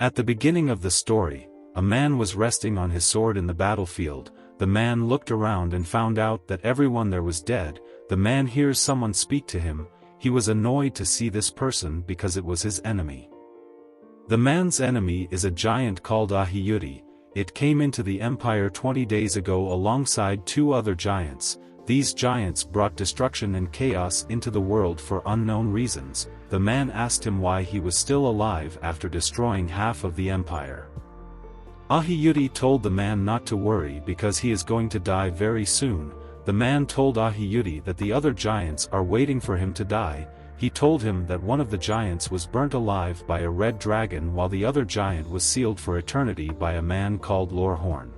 At the beginning of the story, a man was resting on his sword in the battlefield. The man looked around and found out that everyone there was dead. The man hears someone speak to him. He was annoyed to see this person because it was his enemy. The man's enemy is a giant called Ahiyuri. It came into the empire 20 days ago alongside 2 other giants. These giants brought destruction and chaos into the world for unknown reasons. The man asked him why he was still alive after destroying half of the empire. Ahiyuri told the man not to worry because he is going to die very soon. The man told Ahiyuri that the other giants are waiting for him to die. He told him that one of the giants was burnt alive by a red dragon while the other giant was sealed for eternity by a man called Lorehorn.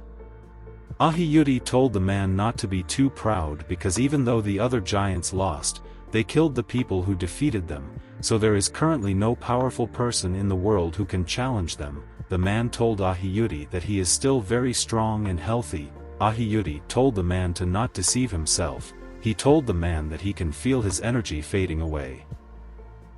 Ahiyuri told the man not to be too proud because even though the other giants lost, they killed the people who defeated them, so there is currently no powerful person in the world who can challenge them. The man told Ahiyuri that he is still very strong and healthy. Ahiyuri told the man to not deceive himself. He told the man that he can feel his energy fading away.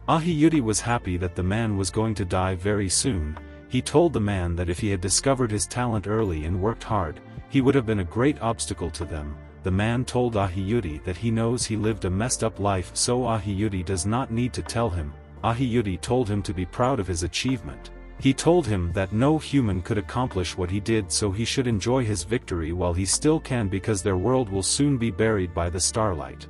Ahiyuri was happy that the man was going to die very soon. He told the man that if he had discovered his talent early and worked hard, he would have been a great obstacle to them. The man told Ahiyuri that he knows he lived a messed up life, so Ahiyuri does not need to tell him. Ahiyuri told him to be proud of his achievement. He told him that no human could accomplish what he did, so he should enjoy his victory while he still can because their world will soon be buried by the starlight.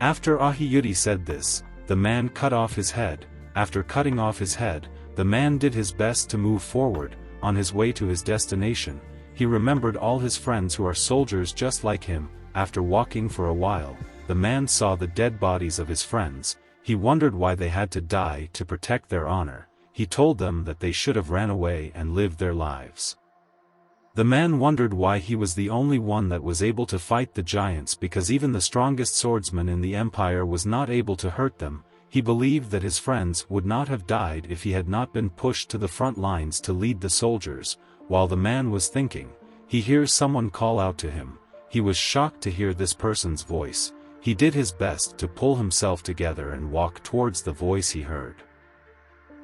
After Ahiyuri said this, the man cut off his head. After cutting off his head, the man did his best to move forward. On his way to his destination, he remembered all his friends who are soldiers just like him. After walking for a while, the man saw the dead bodies of his friends. He wondered why they had to die to protect their honor. He told them that they should have ran away and lived their lives. The man wondered why he was the only one that was able to fight the giants because even the strongest swordsman in the empire was not able to hurt them. He believed that his friends would not have died if he had not been pushed to the front lines to lead the soldiers. While the man was thinking, he hears someone call out to him. He was shocked to hear this person's voice. He did his best to pull himself together and walk towards the voice he heard.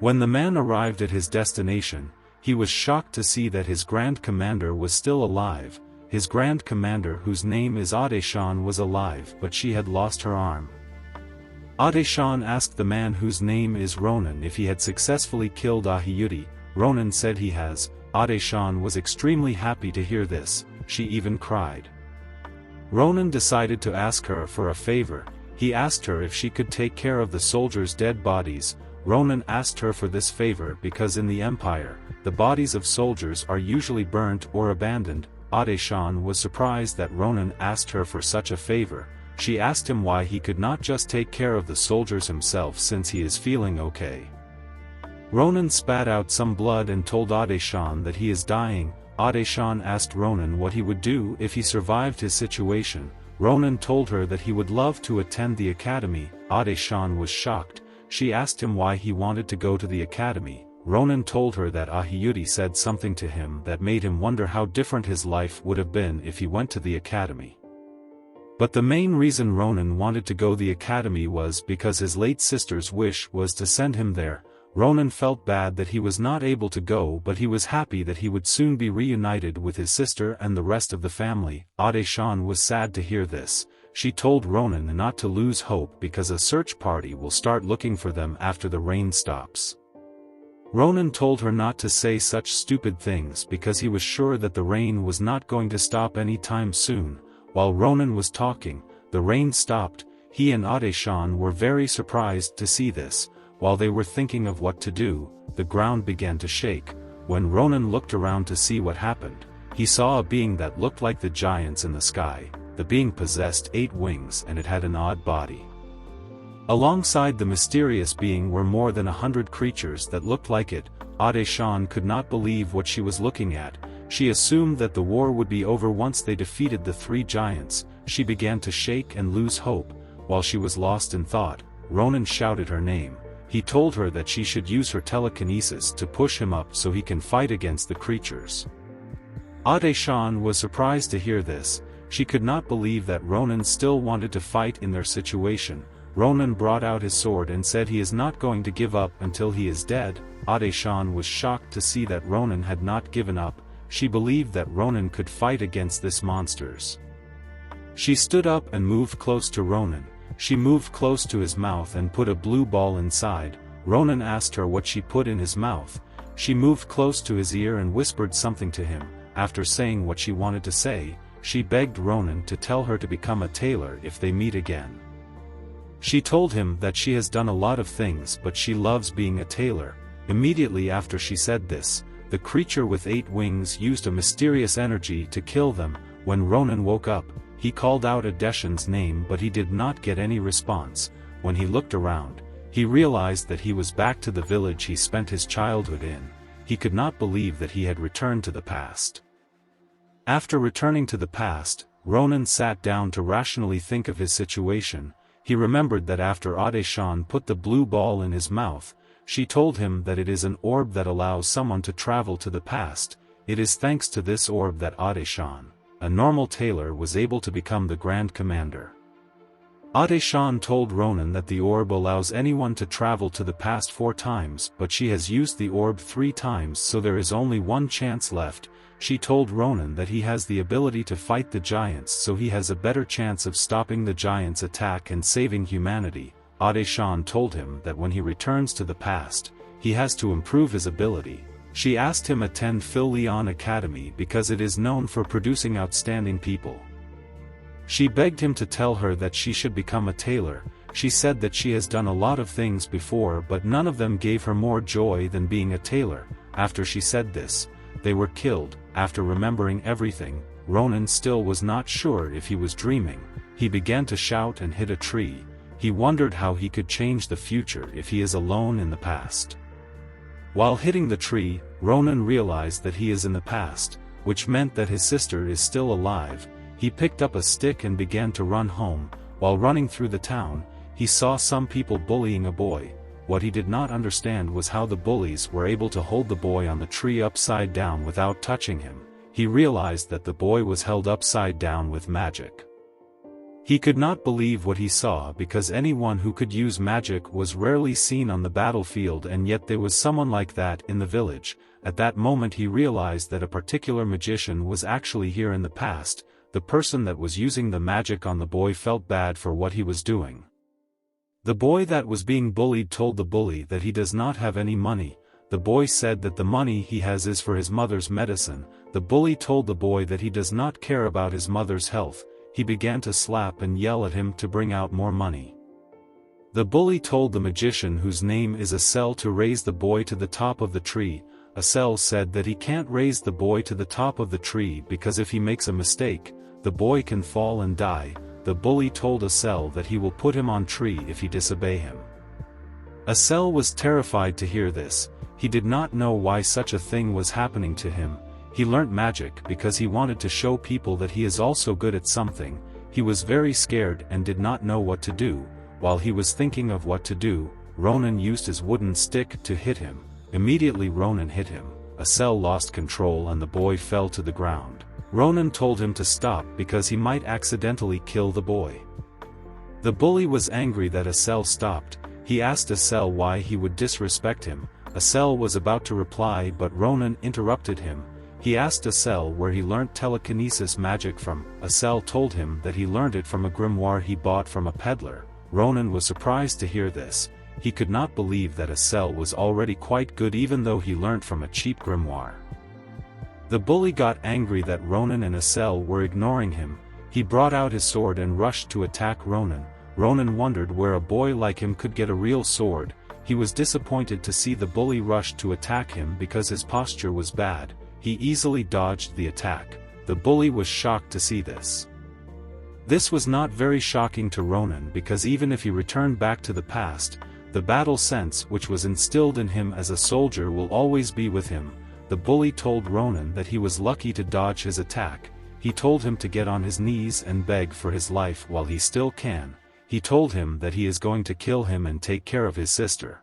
When the man arrived at his destination, he was shocked to see that his Grand Commander was still alive. His Grand Commander, whose name is Adeshan, was alive, but she had lost her arm. Adeshan asked the man whose name is Ronan if he had successfully killed Ahiyuri. Ronan said he has. Adeshan was extremely happy to hear this. She even cried. Ronan decided to ask her for a favor. He asked her if she could take care of the soldiers' dead bodies. Ronan asked her for this favor because in the empire, the bodies of soldiers are usually burnt or abandoned. Adeshan was surprised that Ronan asked her for such a favor. She asked him why he could not just take care of the soldiers himself since he is feeling okay. Ronan spat out some blood and told Adeshan that he is dying. Adeshan asked Ronan what he would do if he survived his situation. Ronan told her that he would love to attend the academy. Adeshan was shocked. She asked him why he wanted to go to the academy. Ronan told her that Ahiyuri said something to him that made him wonder how different his life would have been if he went to the academy. But the main reason Ronan wanted to go to the academy was because his late sister's wish was to send him there. Ronan felt bad that he was not able to go, but he was happy that he would soon be reunited with his sister and the rest of the family. Adeshan was sad to hear this. She told Ronan not to lose hope because a search party will start looking for them after the rain stops. Ronan told her not to say such stupid things because he was sure that the rain was not going to stop any time soon. While Ronan was talking, the rain stopped. He and Adeshan were very surprised to see this. While they were thinking of what to do, the ground began to shake. When Ronan looked around to see what happened, he saw a being that looked like the giants in the sky. The being possessed 8 wings and it had an odd body. Alongside the mysterious being were more than 100 creatures that looked like it. Adeshan could not believe what she was looking at. She assumed that the war would be over once they defeated the 3 giants. She began to shake and lose hope. While she was lost in thought, Ronan shouted her name. He told her that she should use her telekinesis to push him up so he can fight against the creatures. Adeshan was surprised to hear this. She could not believe that Ronan still wanted to fight in their situation. Ronan brought out his sword and said he is not going to give up until he is dead. Ade-shan was shocked to see that Ronan had not given up. She believed that Ronan could fight against this monsters. She stood up and moved close to Ronan. She moved close to his mouth and put a blue ball inside. Ronan asked her what she put in his mouth. She moved close to his ear and whispered something to him. After saying what she wanted to say, she begged Ronan to tell her to become a tailor if they meet again. She told him that she has done a lot of things but she loves being a tailor. Immediately after she said this, the creature with 8 wings used a mysterious energy to kill them. When Ronan woke up, he called out Ade-shan's name but he did not get any response. When he looked around, he realized that he was back to the village he spent his childhood in. He could not believe that he had returned to the past. After returning to the past, Ronan sat down to rationally think of his situation. He remembered that after Ade-shan put the blue ball in his mouth, she told him that it is an orb that allows someone to travel to the past. It is thanks to this orb that Ade-shan, a normal tailor, was able to become the Grand Commander. Ade-shan told Ronan that the orb allows anyone to travel to the past 4 times, but she has used the orb 3 times, so there is only 1 chance left. She told Ronan that he has the ability to fight the giants, so he has a better chance of stopping the giants' attack and saving humanity. Ade-shan told him that when he returns to the past, he has to improve his ability. She asked him to attend Phil Leon Academy because it is known for producing outstanding people. She begged him to tell her that she should become a tailor. She said that she has done a lot of things before but none of them gave her more joy than being a tailor. After she said this, they were killed. After remembering everything, Ronan still was not sure if he was dreaming. He began to shout and hit a tree. He wondered how he could change the future if he is alone in the past. While hitting the tree, Ronan realized that he is in the past, which meant that his sister is still alive. He picked up a stick and began to run home. While running through the town, he saw some people bullying a boy. What he did not understand was how the bullies were able to hold the boy on the tree upside down without touching him. He realized that the boy was held upside down with magic. He could not believe what he saw because anyone who could use magic was rarely seen on the battlefield, and yet there was someone like that in the village. At that moment he realized that a particular magician was actually here in the past. The person that was using the magic on the boy felt bad for what he was doing. The boy that was being bullied told the bully that he does not have any money. The boy said that the money he has is for his mother's medicine. The bully told the boy that he does not care about his mother's health. He began to slap and yell at him to bring out more money. The bully told the magician, whose name is Asel, to raise the boy to the top of the tree. Asel said that he can't raise the boy to the top of the tree because if he makes a mistake, the boy can fall and die. The bully told Asel that he will put him on tree if he disobey him. Asel was terrified to hear this. He did not know why such a thing was happening to him. He learnt magic because he wanted to show people that he is also good at something. He was very scared and did not know what to do. While he was thinking of what to do, Ronan used his wooden stick to hit him. Immediately Ronan hit him. Asel lost control and the boy fell to the ground. Ronan told him to stop because he might accidentally kill the boy. The bully was angry that Asel stopped. He asked Asel why he would disrespect him. Asel was about to reply but Ronan interrupted him. He asked Asel where he learnt telekinesis magic from. Asel told him that he learned it from a grimoire he bought from a peddler. Ronan was surprised to hear this. He could not believe that Asel was already quite good even though he learnt from a cheap grimoire. The bully got angry that Ronan and Asel were ignoring him. He brought out his sword and rushed to attack Ronan. Ronan wondered where a boy like him could get a real sword. He was disappointed to see the bully rush to attack him because his posture was bad. He easily dodged the attack. The bully was shocked to see this. This was not very shocking to Ronan because even if he returned back to the past, the battle sense which was instilled in him as a soldier will always be with him. The bully told Ronan that he was lucky to dodge his attack. He told him to get on his knees and beg for his life while he still can. He told him that he is going to kill him and take care of his sister.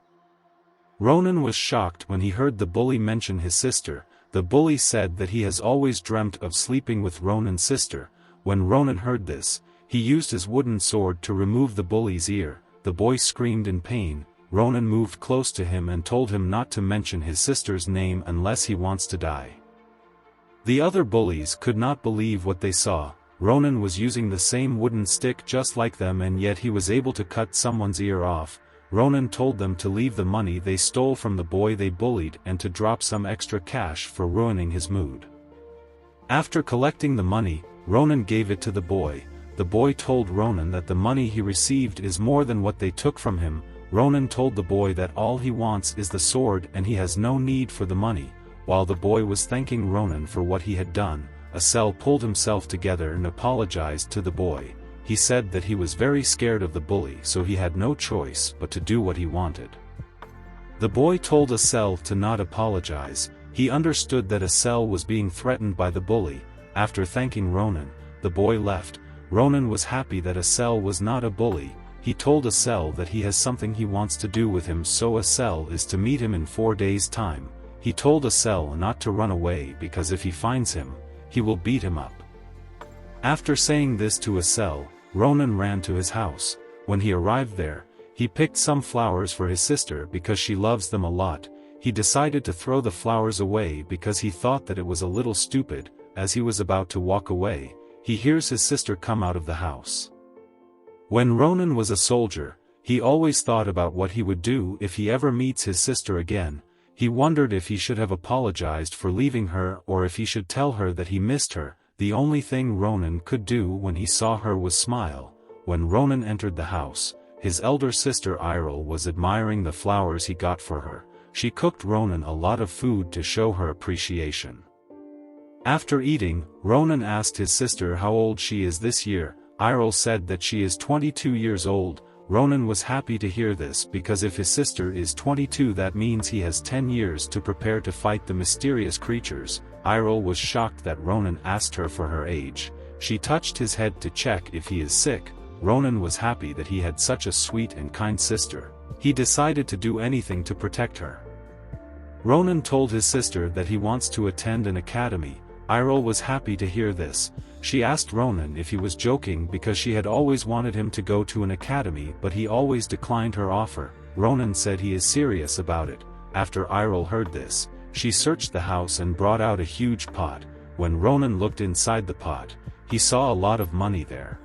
Ronan was shocked when he heard the bully mention his sister. The bully said that he has always dreamt of sleeping with Ronan's sister. When Ronan heard this, he used his wooden sword to remove the bully's ear. the boy screamed in pain. Ronan moved close to him and told him not to mention his sister's name unless he wants to die. The other bullies could not believe what they saw. Ronan was using the same wooden stick just like them, and yet he was able to cut someone's ear off. Ronan told them to leave the money they stole from the boy they bullied and to drop some extra cash for ruining his mood. After collecting the money, Ronan gave it to the boy. The boy told Ronan that the money he received is more than what they took from him. Ronan told the boy that all he wants is the sword and he has no need for the money. While the boy was thanking Ronan for what he had done, Asel pulled himself together and apologized to the boy. He said that he was very scared of the bully, so he had no choice but to do what he wanted. The boy told Asel to not apologize. He understood that Asel was being threatened by the bully. After thanking Ronan, the boy left. Ronan was happy that Asel was not a bully. He told Asel that he has something he wants to do with him, so Asel is to meet him in 4 days' time. He told Asel not to run away because if he finds him, he will beat him up. After saying this to Asel, Ronan ran to his house. When he arrived there, he picked some flowers for his sister because she loves them a lot. He decided to throw the flowers away because he thought that it was a little stupid. As he was about to walk away, he hears his sister come out of the house. When Ronan was a soldier, he always thought about what he would do if he ever meets his sister again. He wondered if he should have apologized for leaving her or if he should tell her that he missed her. The only thing Ronan could do when he saw her was smile. When Ronan entered the house, his elder sister Irel was admiring the flowers he got for her. She cooked Ronan a lot of food to show her appreciation. After eating, Ronan asked his sister how old she is this year. Irel said that she is 22 years old. Ronan was happy to hear this because if his sister is 22, that means he has 10 years to prepare to fight the mysterious creatures. Irel was shocked that Ronan asked her for her age. She touched his head to check if he is sick. Ronan was happy that he had such a sweet and kind sister. He decided to do anything to protect her. Ronan told his sister that he wants to attend an academy. Irel was happy to hear this. She asked Ronan if he was joking because she had always wanted him to go to an academy, but he always declined her offer. Ronan said he is serious about it. After Irel heard this, she searched the house and brought out a huge pot. When Ronan looked inside the pot, he saw a lot of money there.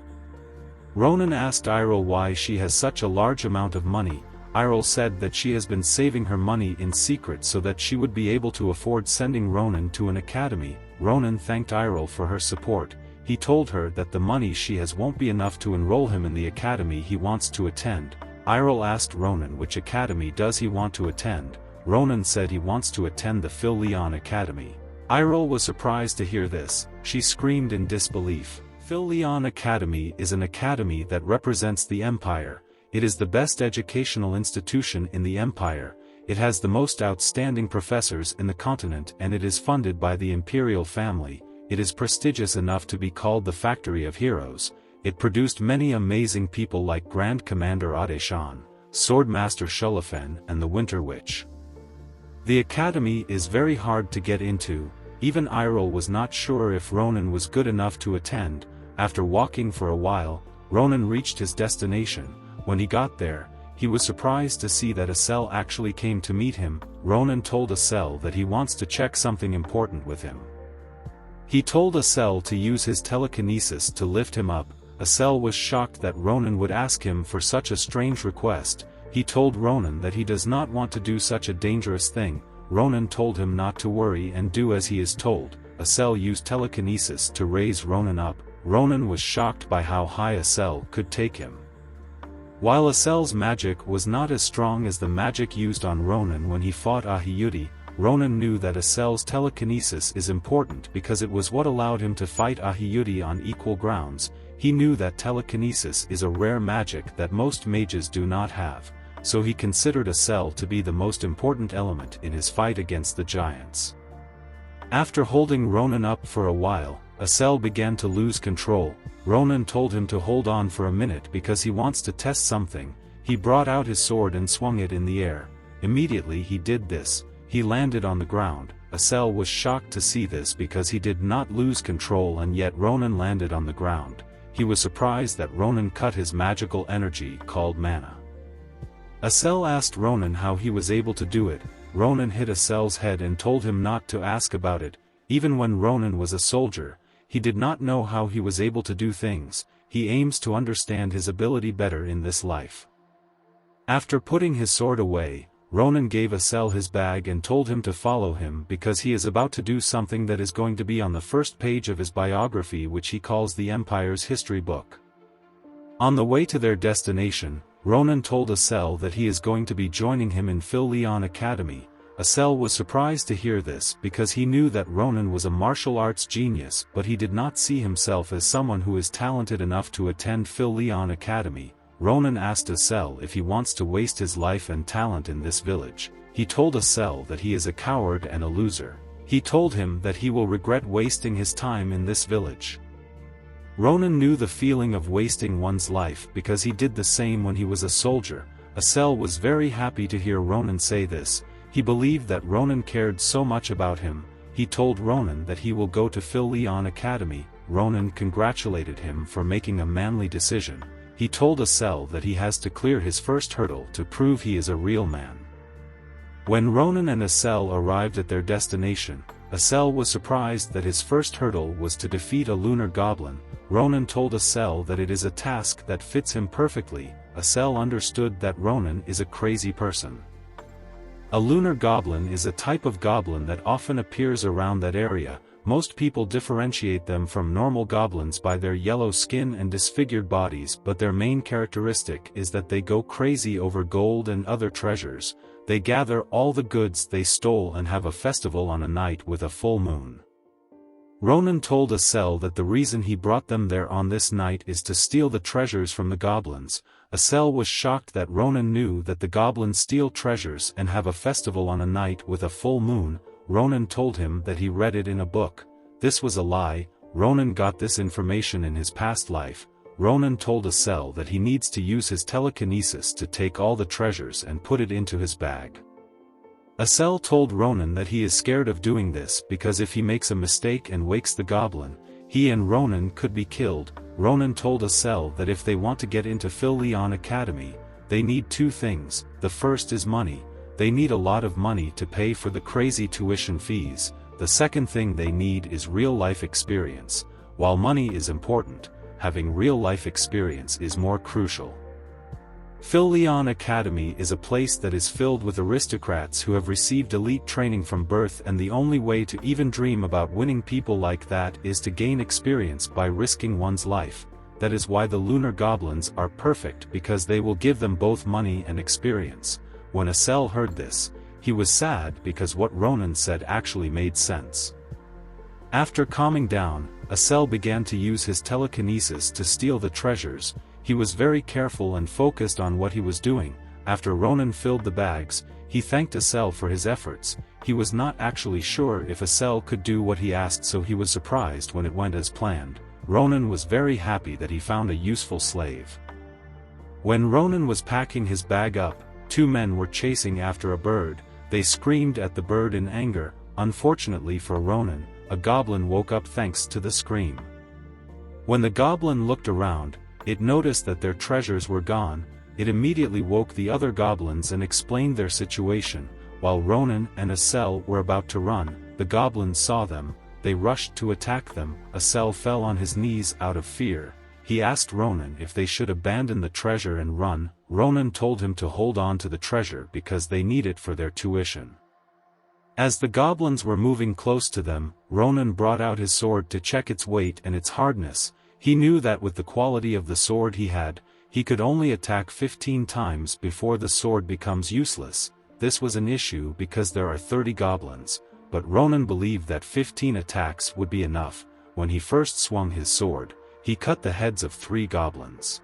Ronan asked Irel why she has such a large amount of money. Irel said that she has been saving her money in secret so that she would be able to afford sending Ronan to an academy. Ronan thanked Irel for her support. He told her that the money she has won't be enough to enroll him in the academy he wants to attend. Irel asked Ronan which academy does he want to attend. Ronan said he wants to attend the Phil Leon Academy. Irel was surprised to hear this. She screamed in disbelief. Phil Leon Academy is an academy that represents the Empire. It is the best educational institution in the Empire. It has the most outstanding professors in the continent and it is funded by the imperial family. It is prestigious enough to be called the Factory of Heroes. It produced many amazing people like Grand Commander Adeshan, Swordmaster Shulafen and the Winter Witch. The academy is very hard to get into. Even Irel was not sure if Ronan was good enough to attend. After walking for a while, Ronan reached his destination. When he got there, he was surprised to see that Asel actually came to meet him. Ronan told Asel that he wants to check something important with him. He told Asel to use his telekinesis to lift him up. Asel was shocked that Ronan would ask him for such a strange request. He told Ronan that he does not want to do such a dangerous thing. Ronan told him not to worry and do as he is told. Asel used telekinesis to raise Ronan up. Ronan was shocked by how high Asel could take him. While Asel's magic was not as strong as the magic used on Ronan when he fought Ahiyuti, Ronan knew that Asel's telekinesis is important because it was what allowed him to fight Ahiyuti on equal grounds. He knew that telekinesis is a rare magic that most mages do not have, so he considered Asel to be the most important element in his fight against the giants. After holding Ronan up for a while, Asel began to lose control. Ronan told him to hold on for a minute because he wants to test something. He brought out his sword and swung it in the air. Immediately he did this. He landed on the ground. Asel was shocked to see this because he did not lose control and yet Ronan landed on the ground. He was surprised that Ronan cut his magical energy called mana. Asel asked Ronan how he was able to do it. Ronan hit Asel's head and told him not to ask about it. Even when Ronan was a soldier, he did not know how he was able to do things. He aims to understand his ability better in this life. After putting his sword away, Ronan gave Asel his bag and told him to follow him because he is about to do something that is going to be on the first page of his biography, which he calls the Empire's history book. On the way to their destination, Ronan told Asel that he is going to be joining him in Phil Leon Academy. Asel was surprised to hear this because he knew that Ronan was a martial arts genius, but he did not see himself as someone who is talented enough to attend Phil Leon Academy. Ronan asked Asel if he wants to waste his life and talent in this village. He told Asel that he is a coward and a loser. He told him that he will regret wasting his time in this village. Ronan knew the feeling of wasting one's life because he did the same when he was a soldier. Asel was very happy to hear Ronan say this. He believed that Ronan cared so much about him. He told Ronan that he will go to Phil Leon Academy. Ronan congratulated him for making a manly decision. He told Asel that he has to clear his first hurdle to prove he is a real man. When Ronan and Asel arrived at their destination, Asel was surprised that his first hurdle was to defeat a lunar goblin. Ronan told Asel that it is a task that fits him perfectly. Asel understood that Ronan is a crazy person. A lunar goblin is a type of goblin that often appears around that area. Most people differentiate them from normal goblins by their yellow skin and disfigured bodies, but their main characteristic is that they go crazy over gold and other treasures. They gather all the goods they stole and have a festival on a night with a full moon. Ronan told Asel that the reason he brought them there on this night is to steal the treasures from the goblins. Asel was shocked that Ronan knew that the goblins steal treasures and have a festival on a night with a full moon. Ronan told him that he read it in a book. This was a lie. Ronan got this information in his past life. Ronan told Asel that he needs to use his telekinesis to take all the treasures and put it into his bag. Asel told Ronan that he is scared of doing this because if he makes a mistake and wakes the goblin, he and Ronan could be killed. Ronan told Asel that if they want to get into Phil Leon Academy, they need two things. The first is money. They need a lot of money to pay for the crazy tuition fees. The second thing they need is real-life experience. While money is important, having real-life experience is more crucial. Phil Leon Academy is a place that is filled with aristocrats who have received elite training from birth, and the only way to even dream about winning people like that is to gain experience by risking one's life. That is why the lunar goblins are perfect, because they will give them both money and experience. When Asel heard this, he was sad because what Ronan said actually made sense. After calming down, Asel began to use his telekinesis to steal the treasures. He was very careful and focused on what he was doing. After Ronan filled the bags, he thanked Asel for his efforts. He was not actually sure if Asel could do what he asked, so he was surprised when it went as planned. Ronan was very happy that he found a useful slave. When Ronan was packing his bag up, two men were chasing after a bird. They screamed at the bird in anger. Unfortunately for Ronan, a goblin woke up thanks to the scream. When the goblin looked around, it noticed that their treasures were gone. It immediately woke the other goblins and explained their situation. While Ronan and Asel were about to run, the goblins saw them. They rushed to attack them. Asel fell on his knees out of fear. He asked Ronan if they should abandon the treasure and run. Ronan told him to hold on to the treasure because they need it for their tuition. As the goblins were moving close to them, Ronan brought out his sword to check its weight and its hardness. He knew that with the quality of the sword he had, he could only attack 15 times before the sword becomes useless. This was an issue because there are 30 goblins, but Ronan believed that 15 attacks would be enough. When he first swung his sword, he cut the heads of 3 goblins.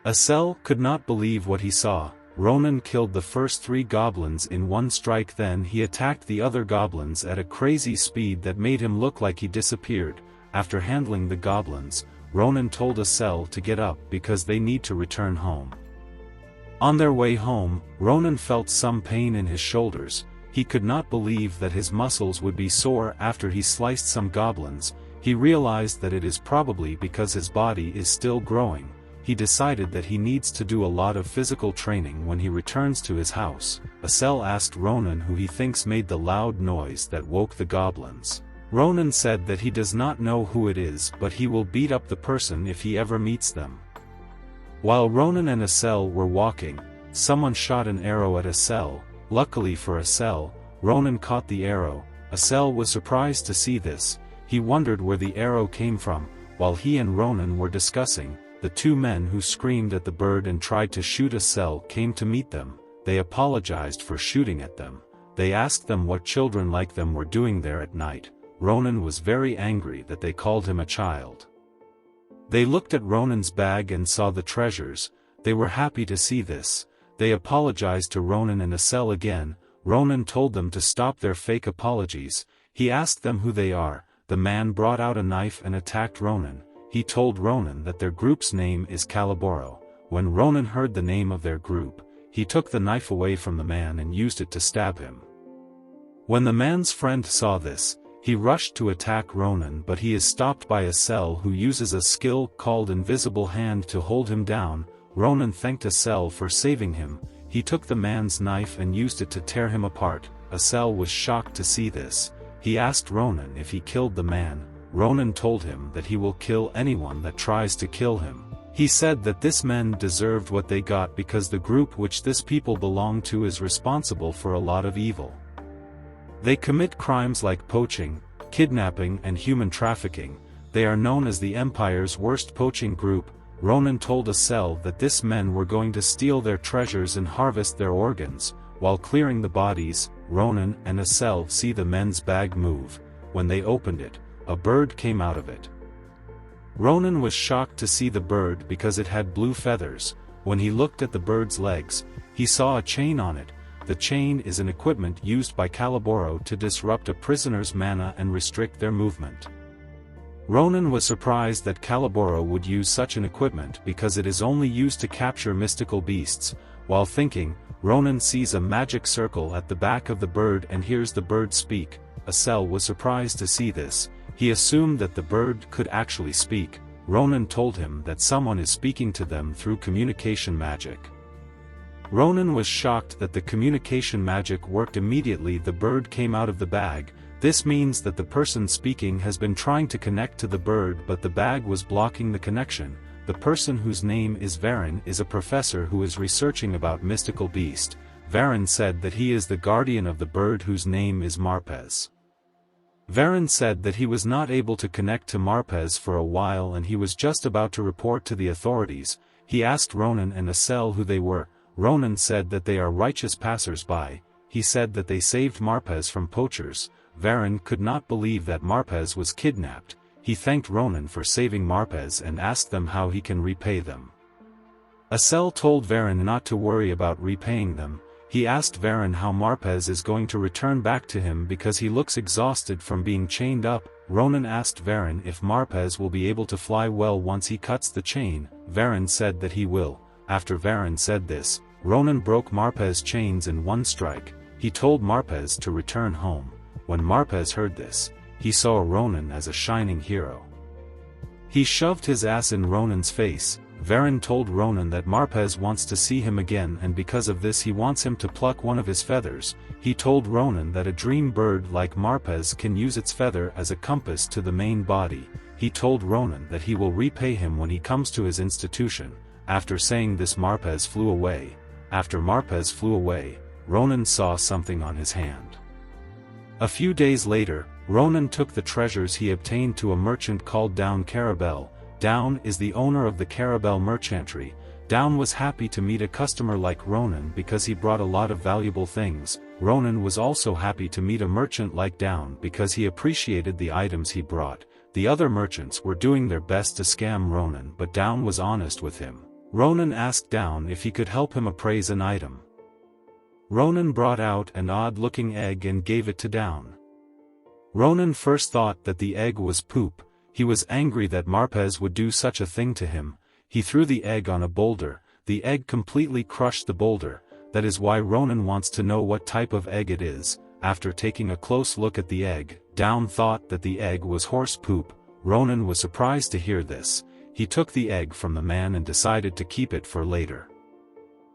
Asel could not believe what he saw. Ronan killed the first 3 goblins in one strike, then he attacked the other goblins at a crazy speed that made him look like he disappeared. After handling the goblins, Ronan told Asel to get up because they need to return home. On their way home, Ronan felt some pain in his shoulders. He could not believe that his muscles would be sore after he sliced some goblins. He realized that it is probably because his body is still growing. he decided that he needs to do a lot of physical training when he returns to his house. Asel asked Ronan who he thinks made the loud noise that woke the goblins. Ronan said that he does not know who it is, but he will beat up the person if he ever meets them. While Ronan and Asel were walking, someone shot an arrow at Asel. Luckily for Asel, Ronan caught the arrow. Asel was surprised to see this. He wondered where the arrow came from. While he and Ronan were discussing, the two men who screamed at the bird and tried to shoot Asel came to meet them. They apologized for shooting at them. They asked them what children like them were doing there at night. Ronan was very angry that they called him a child. They looked at Ronan's bag and saw the treasures. They were happy to see this. They apologized to Ronan and Asel again. Ronan told them to stop their fake apologies. He asked them who they are. The man brought out a knife and attacked Ronan. He told Ronan that their group's name is Calaboro. When Ronan heard the name of their group, he took the knife away from the man and used it to stab him. When the man's friend saw this, he rushed to attack Ronan, but he is stopped by Asel, who uses a skill called Invisible Hand to hold him down. Ronan thanked Asel for saving him. He took the man's knife and used it to tear him apart. Asel was shocked to see this. He asked Ronan if he killed the man. Ronan told him that he will kill anyone that tries to kill him. He said that this men deserved what they got because the group which this people belong to is responsible for a lot of evil. They commit crimes like poaching, kidnapping and human trafficking. They are known as the Empire's worst poaching group. Ronan told Asel that this men were going to steal their treasures and harvest their organs. While clearing the bodies, Ronan and Asel see the men's bag move. When they opened it, a bird came out of it. Ronan was shocked to see the bird because it had blue feathers. When he looked at the bird's legs, he saw a chain on it. The chain is an equipment used by Calaboro to disrupt a prisoner's mana and restrict their movement. Ronan was surprised that Calaboro would use such an equipment because it is only used to capture mystical beasts. While thinking, Ronan sees a magic circle at the back of the bird and hears the bird speak. Asel was surprised to see this. He assumed that the bird could actually speak. Ronan told him that someone is speaking to them through communication magic. Ronan was shocked that the communication magic worked immediately. The bird came out of the bag. This means that the person speaking has been trying to connect to the bird, but the bag was blocking the connection. The person whose name is Varen is a professor who is researching about mystical beast. Varen said that he is the guardian of the bird whose name is Marpez. Varen said that he was not able to connect to Marpez for a while and he was just about to report to the authorities. He asked Ronan and Asel who they were. Ronan said that they are righteous passers-by. He said that they saved Marpez from poachers. Varen could not believe that Marpez was kidnapped. He thanked Ronan for saving Marpez and asked them how he can repay them. Asel told Varen not to worry about repaying them. He asked Varen how Marpez is going to return back to him because he looks exhausted from being chained up. Ronan asked Varen if Marpez will be able to fly well once he cuts the chain. Varen said that he will. After Varen said this, Ronan broke Marpez's chains in one strike. He told Marpez to return home. When Marpez heard this, he saw Ronan as a shining hero. He shoved his ass in Ronan's face. Varen told Ronan that Marpez wants to see him again and because of this he wants him to pluck one of his feathers. He told Ronan that a dream bird like Marpez can use its feather as a compass to the main body. He told Ronan that he will repay him when he comes to his institution. After saying this, Marpez flew away. After Marpez flew away, Ronan saw something on his hand. A few days later, Ronan took the treasures he obtained to a merchant called Down Carabel. Down is the owner of the Carabel merchantry. Down was happy to meet a customer like Ronan because he brought a lot of valuable things. Ronan was also happy to meet a merchant like Down because he appreciated the items he brought. The other merchants were doing their best to scam Ronan, but Down was honest with him. Ronan asked Down if he could help him appraise an item. Ronan brought out an odd-looking egg and gave it to Down. Ronan first thought that the egg was poop. He was angry that Marpez would do such a thing to him. He threw the egg on a boulder. The egg completely crushed the boulder. That is why Ronan wants to know what type of egg it is. After taking a close look at the egg, Down thought that the egg was horse poop. Ronan was surprised to hear this. he took the egg from the man and decided to keep it for later.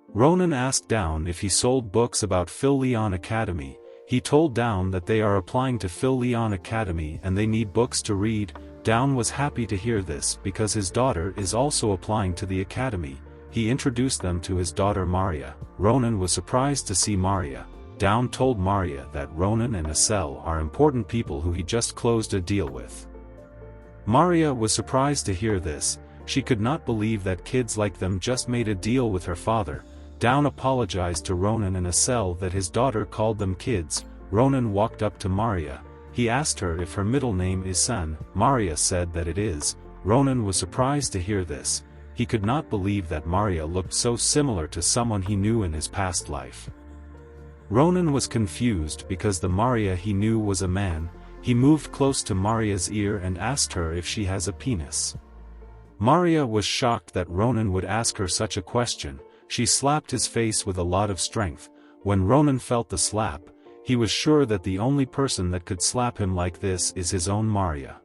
Ronan asked Down if he sold books about Phil Leon Academy. He told Down that they are applying to Phil Leon Academy and they need books to read. Down was happy to hear this because his daughter is also applying to the academy. He introduced them to his daughter Maria. Ronan was surprised to see Maria. Down told Maria that Ronan and Asel are important people who he just closed a deal with. Maria was surprised to hear this. She could not believe that kids like them just made a deal with her father. Down apologized to Ronan and Asel that his daughter called them kids. Ronan walked up to Maria. He asked her if her middle name is Sun. Maria said that it is. Ronan was surprised to hear this. He could not believe that Maria looked so similar to someone he knew in his past life. Ronan was confused because the Maria he knew was a man. He moved close to Maria's ear and asked her if she has a penis. Maria was shocked that Ronan would ask her such a question. She slapped his face with a lot of strength. When Ronan felt the slap, he was sure that the only person that could slap him like this is his own Maria.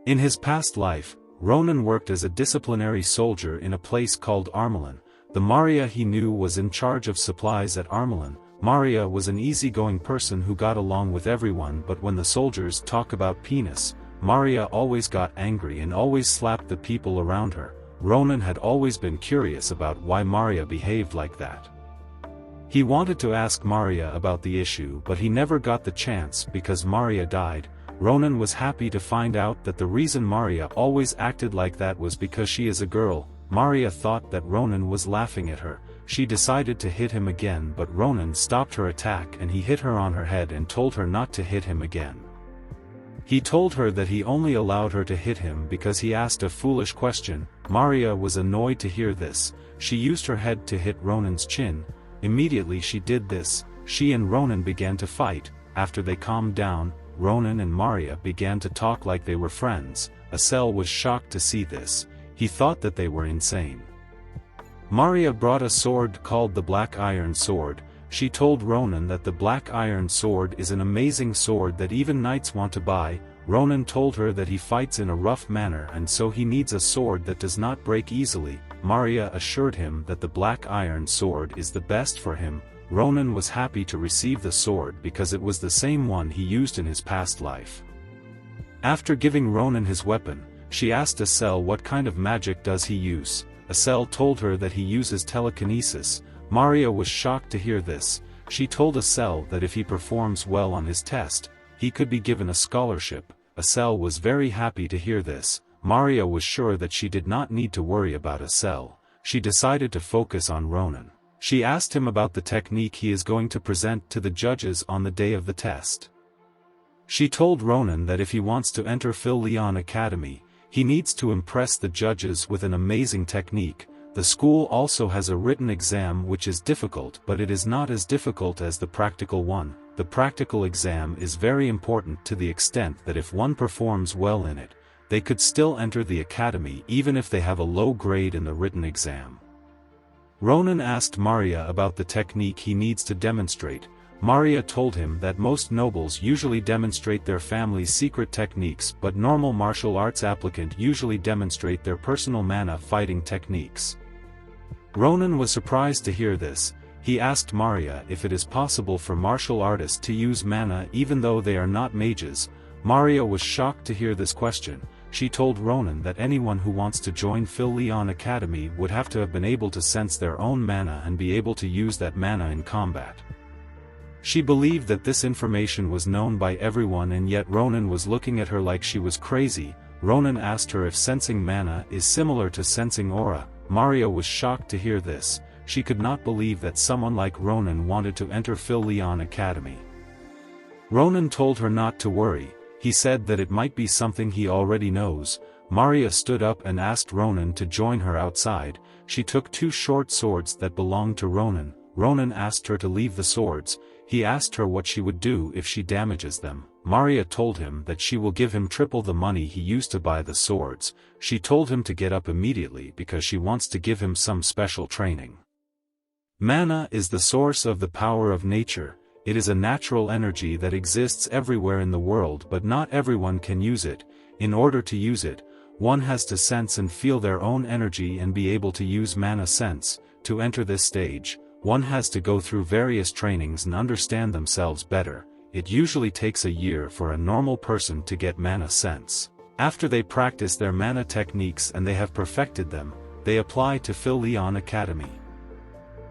In his past life, Ronan worked as a disciplinary soldier in a place called Armelin. The Maria he knew was in charge of supplies at Armelin. Maria was an easygoing person who got along with everyone, but when the soldiers talk about penis, Maria always got angry and always slapped the people around her. Ronan had always been curious about why Maria behaved like that. He wanted to ask Maria about the issue but he never got the chance because Maria died. Ronan was happy to find out that the reason Maria always acted like that was because she is a girl. Maria thought that Ronan was laughing at her. She decided to hit him again but Ronan stopped her attack and he hit her on her head and told her not to hit him again. He told her that he only allowed her to hit him because he asked a foolish question. Maria was annoyed to hear this. She used her head to hit Ronan's chin. Immediately she did this, she and Ronan began to fight. After they calmed down, Ronan and Maria began to talk like they were friends. Asel was shocked to see this. He thought that they were insane. Maria brought a sword called the Black Iron Sword. She told Ronan that the Black Iron Sword is an amazing sword that even knights want to buy. Ronan told her that he fights in a rough manner and so he needs a sword that does not break easily. Maria assured him that the Black Iron Sword is the best for him. Ronan was happy to receive the sword because it was the same one he used in his past life. After giving Ronan his weapon, she asked Asel what kind of magic does he use. Asel told her that he uses telekinesis. Maria was shocked to hear this. She told Asel that if he performs well on his test, he could be given a scholarship. Asel was very happy to hear this. Maria was sure that she did not need to worry about Asel. She decided to focus on Ronan. She asked him about the technique he is going to present to the judges on the day of the test. She told Ronan that if he wants to enter Phil Leon Academy, he needs to impress the judges with an amazing technique. The school also has a written exam which is difficult but it is not as difficult as the practical one. The practical exam is very important to the extent that if one performs well in it, they could still enter the academy even if they have a low grade in the written exam. Ronan asked Maria about the technique he needs to demonstrate. Maria told him that most nobles usually demonstrate their family's secret techniques but normal martial arts applicant usually demonstrate their personal mana fighting techniques. Ronan was surprised to hear this. He asked Maria if it is possible for martial artists to use mana even though they are not mages. Maria was shocked to hear this question. She told Ronan that anyone who wants to join Phil Leon Academy would have to have been able to sense their own mana and be able to use that mana in combat. She believed that this information was known by everyone and yet Ronan was looking at her like she was crazy. Ronan asked her if sensing mana is similar to sensing aura. Maria was shocked to hear this. She could not believe that someone like Ronan wanted to enter Phil Leon Academy. Ronan told her not to worry. He said that it might be something he already knows. Maria stood up and asked Ronan to join her outside. She took two short swords that belonged to Ronan. Ronan asked her to leave the swords. He asked her what she would do if she damages them. Maria told him that she will give him triple the money he used to buy the swords. She told him to get up immediately because she wants to give him some special training. Mana is the source of the power of nature. It is a natural energy that exists everywhere in the world but not everyone can use it. In order to use it, one has to sense and feel their own energy and be able to use mana sense. To enter this stage, one has to go through various trainings and understand themselves better. It usually takes a year for a normal person to get mana sense. After they practice their mana techniques and they have perfected them, they apply to Phil Leon Academy.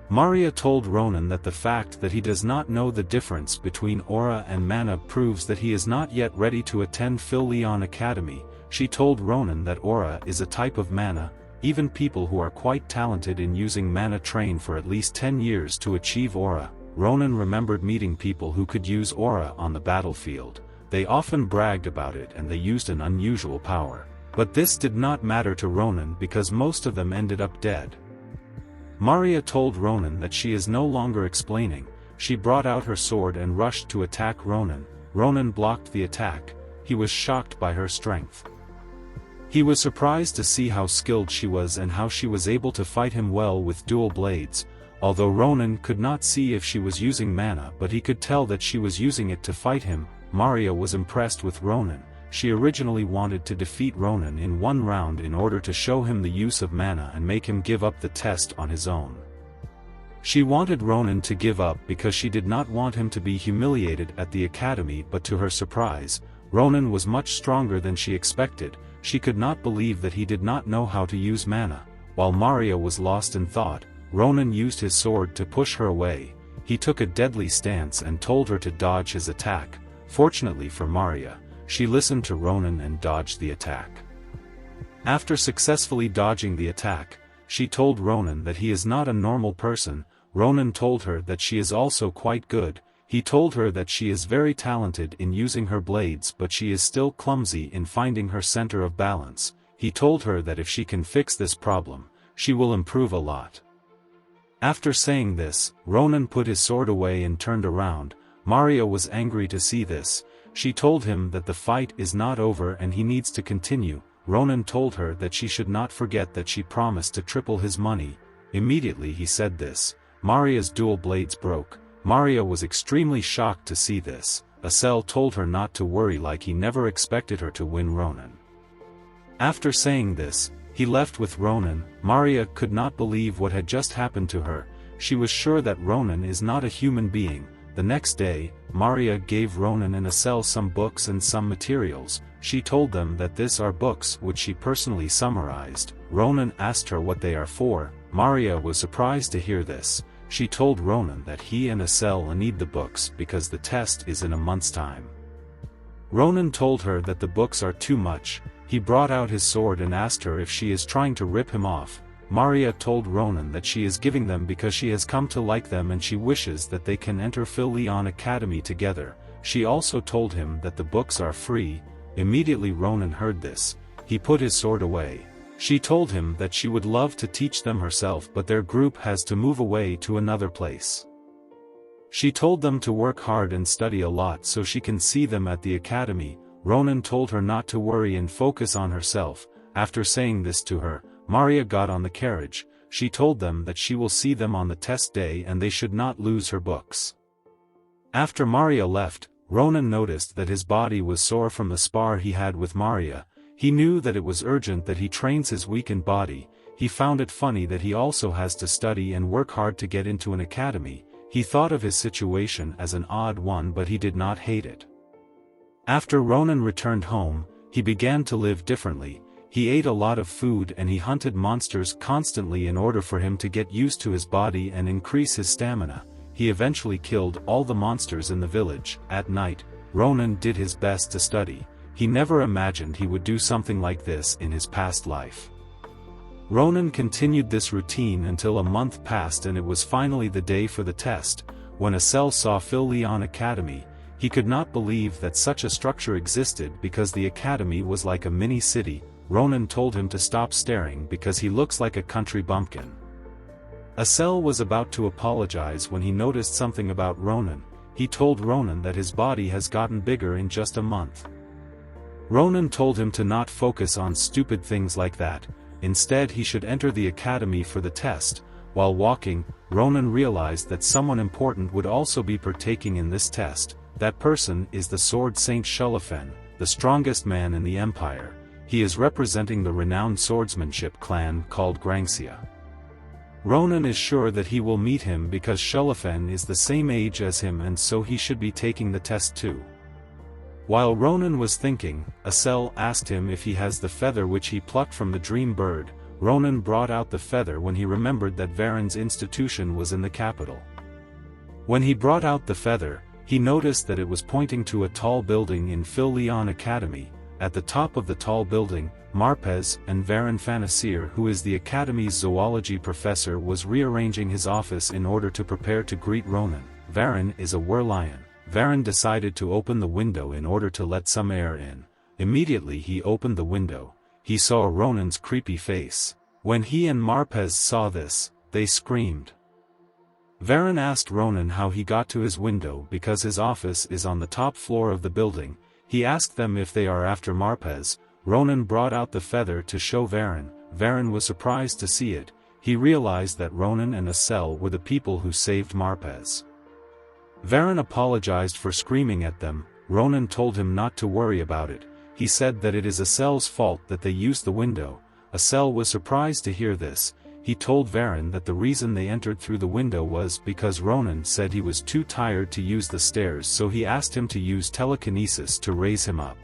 Maria told Ronan that the fact that he does not know the difference between aura and mana proves that he is not yet ready to attend Phil Leon Academy. She told Ronan that aura is a type of mana. Even people who are quite talented in using mana train for at least 10 years to achieve aura. Ronan remembered meeting people who could use aura on the battlefield. They often bragged about it and they used an unusual power. But this did not matter to Ronan because most of them ended up dead. Maria told Ronan that she is no longer explaining. She brought out her sword and rushed to attack Ronan. Ronan blocked the attack. He was shocked by her strength. He was surprised to see how skilled she was and how she was able to fight him well with dual blades. Although Ronan could not see if she was using mana, but he could tell that she was using it to fight him. Maria was impressed with Ronan. She originally wanted to defeat Ronan in one round in order to show him the use of mana and make him give up the test on his own. She wanted Ronan to give up because she did not want him to be humiliated at the academy, but to her surprise, Ronan was much stronger than she expected. She could not believe that he did not know how to use mana. While Maria was lost in thought, Ronan used his sword to push her away. He took a deadly stance and told her to dodge his attack. Fortunately for Maria, she listened to Ronan and dodged the attack. After successfully dodging the attack, she told Ronan that he is not a normal person. Ronan told her that she is also quite good. He told her that she is very talented in using her blades, but she is still clumsy in finding her center of balance. He told her that if she can fix this problem, she will improve a lot. After saying this, Ronan put his sword away and turned around. Maria was angry to see this. She told him that the fight is not over and he needs to continue. Ronan told her that she should not forget that she promised to triple his money. Immediately he said this, Maria's dual blades broke. Maria was extremely shocked to see this. Asel told her not to worry, like he never expected her to win Ronan. After saying this, he left with Ronan. Maria could not believe what had just happened to her. She was sure that Ronan is not a human being. The next day, Maria gave Ronan and Asel some books and some materials. She told them that these are books which she personally summarized. Ronan asked her what they are for. Maria was surprised to hear this. She told Ronan that he and Asel need the books because the test is in a month's time. Ronan told her that the books are too much. He brought out his sword and asked her if she is trying to rip him off. Maria told Ronan that she is giving them because she has come to like them and she wishes that they can enter Phil Leon Academy together. She also told him that the books are free. Immediately Ronan heard this. He put his sword away. She told him that she would love to teach them herself, but their group has to move away to another place. She told them to work hard and study a lot so she can see them at the academy. Ronan told her not to worry and focus on herself. After saying this to her, Maria got on the carriage. She told them that she will see them on the test day and they should not lose her books. After Maria left, Ronan noticed that his body was sore from the spar he had with Maria. He knew that it was urgent that he trains his weakened body. He found it funny that he also has to study and work hard to get into an academy. He thought of his situation as an odd one, but he did not hate it. After Ronan returned home, he began to live differently. He ate a lot of food and he hunted monsters constantly in order for him to get used to his body and increase his stamina. He eventually killed all the monsters in the village. At night, Ronan did his best to study. He never imagined he would do something like this in his past life. Ronan continued this routine until a month passed and it was finally the day for the test. When Asel saw Phil Leon Academy, he could not believe that such a structure existed because the academy was like a mini city. Ronan told him to stop staring because he looks like a country bumpkin. Asel was about to apologize when he noticed something about Ronan. He told Ronan that his body has gotten bigger in just a month. Ronan told him to not focus on stupid things like that. Instead, he should enter the academy for the test. While walking, Ronan realized that someone important would also be partaking in this test. That person is the Sword Saint Shulafen, the strongest man in the empire. he is representing the renowned swordsmanship clan called Grangxia. Ronan is sure that he will meet him because Shulafen is the same age as him and so he should be taking the test too. While Ronan was thinking, Asel asked him if he has the feather which he plucked from the dream bird. Ronan brought out the feather when he remembered that Varen's institution was in the capital. When he brought out the feather, he noticed that it was pointing to a tall building in Phil Leon Academy. At the top of the tall building, Marpez and Varen Fanasir, who is the Academy's zoology professor, was rearranging his office in order to prepare to greet Ronan. Varen is a werlion. Varen decided to open the window in order to let some air in. Immediately he opened the window. He saw Ronan's creepy face. When he and Marpez saw this, they screamed. Varen asked Ronan how he got to his window because his office is on the top floor of the building. He asked them if they are after Marpez. Ronan brought out the feather to show Varen. Varen was surprised to see it. He realized that Ronan and Asel were the people who saved Marpez. Varen apologized for screaming at them. Ronan told him not to worry about it. He said that it is Asel's fault that they used the window. Asel was surprised to hear this. He told Varen that the reason they entered through the window was because Ronan said he was too tired to use the stairs, so he asked him to use telekinesis to raise him up.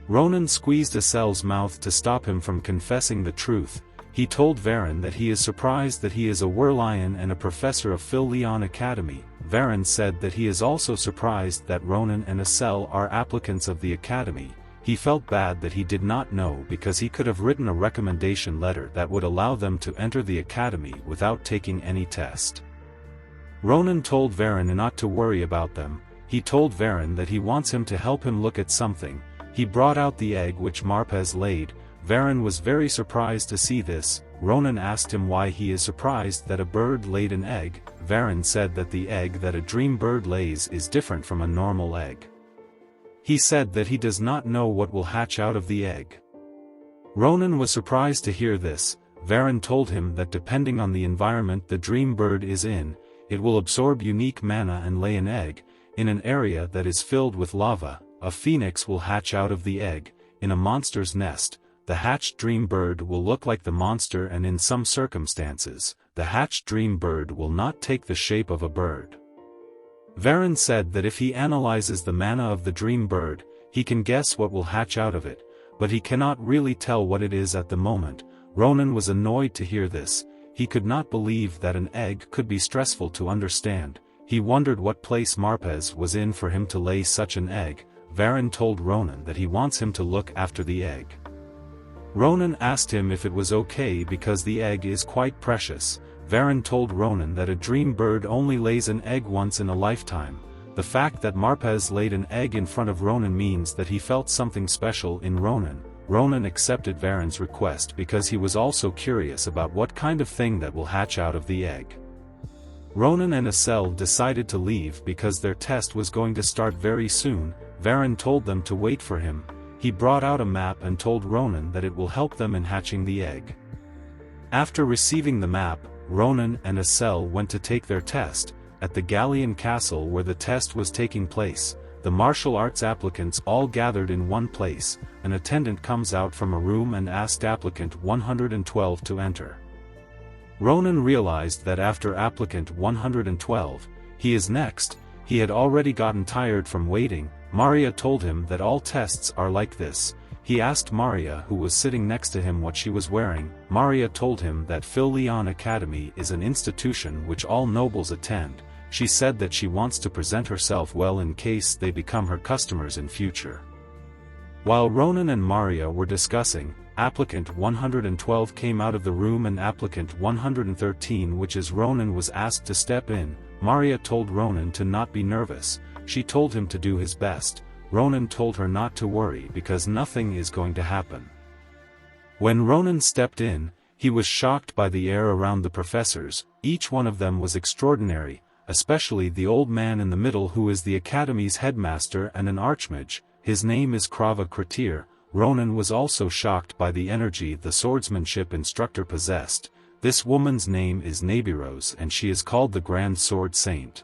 Ronan squeezed Asel's mouth to stop him from confessing the truth. He told Varen that he is surprised that he is a werlion and a professor of Phil Leon Academy. Varen said that he is also surprised that Ronan and Asel are applicants of the Academy. He felt bad that he did not know because he could have written a recommendation letter that would allow them to enter the Academy without taking any test. Ronan told Varen not to worry about them. He told Varen that he wants him to help him look at something. He brought out the egg which Marpez laid. Varen was very surprised to see this. Ronan asked him why he is surprised that a bird laid an egg. Varen said that the egg that a dream bird lays is different from a normal egg. He said that he does not know what will hatch out of the egg. Ronan was surprised to hear this. Varen told him that depending on the environment the dream bird is in, it will absorb unique mana and lay an egg. In an area that is filled with lava, a phoenix will hatch out of the egg. In a monster's nest, the hatched dream bird will look like the monster, and in some circumstances, the hatched dream bird will not take the shape of a bird. Varen said that if he analyzes the mana of the dream bird, he can guess what will hatch out of it, but he cannot really tell what it is at the moment. Ronan was annoyed to hear this. He could not believe that an egg could be stressful to understand. He wondered what place Marpez was in for him to lay such an egg. Varen told Ronan that he wants him to look after the egg. Ronan asked him if it was okay because the egg is quite precious. Varen told Ronan that a dream bird only lays an egg once in a lifetime. The fact that Marpez laid an egg in front of Ronan means that he felt something special in Ronan. Ronan accepted Varen's request because he was also curious about what kind of thing that will hatch out of the egg. Ronan and Asel decided to leave because their test was going to start very soon. Varen told them to wait for him. He brought out a map and told Ronan that it will help them in hatching the egg. After receiving the map, Ronan and Asel went to take their test. At the Galleon Castle where the test was taking place, the martial arts applicants all gathered in one place. An attendant comes out from a room and asked applicant 112 to enter. Ronan realized that after applicant 112, he is next. He had already gotten tired from waiting. Maria told him that all tests are like this. He asked Maria, who was sitting next to him, what she was wearing. Maria told him that Phil Leon Academy is an institution which all nobles attend. She said that she wants to present herself well in case they become her customers in future. While Ronan and Maria were discussing, applicant 112 came out of the room and applicant 113, which is Ronan, was asked to step in. Maria told Ronan to not be nervous. She told him to do his best. Ronan told her not to worry because nothing is going to happen. When Ronan stepped in, he was shocked by the air around the professors. Each one of them was extraordinary, especially the old man in the middle, who is the Academy's headmaster and an archmage. His name is Krava Kratir. Ronan was also shocked by the energy the swordsmanship instructor possessed. This woman's name is Nabiros and she is called the Grand Sword Saint.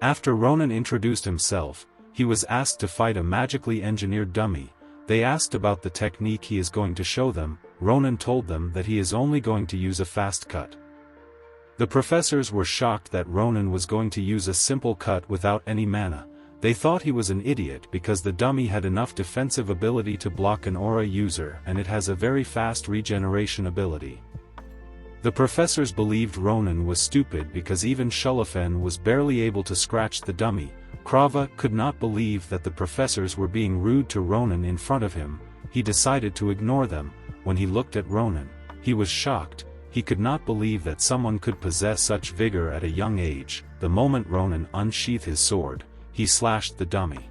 After Ronan introduced himself, he was asked to fight a magically engineered dummy. They asked about the technique he is going to show them. Ronan told them that he is only going to use a fast cut. The professors were shocked that Ronan was going to use a simple cut without any mana. They thought he was an idiot because the dummy had enough defensive ability to block an aura user and it has a very fast regeneration ability. The professors believed Ronan was stupid because even Shulafen was barely able to scratch the dummy. Krava could not believe that the professors were being rude to Ronan in front of him. He decided to ignore them. When he looked at Ronan, he was shocked. He could not believe that someone could possess such vigor at a young age. The moment Ronan unsheathed his sword, he slashed the dummy.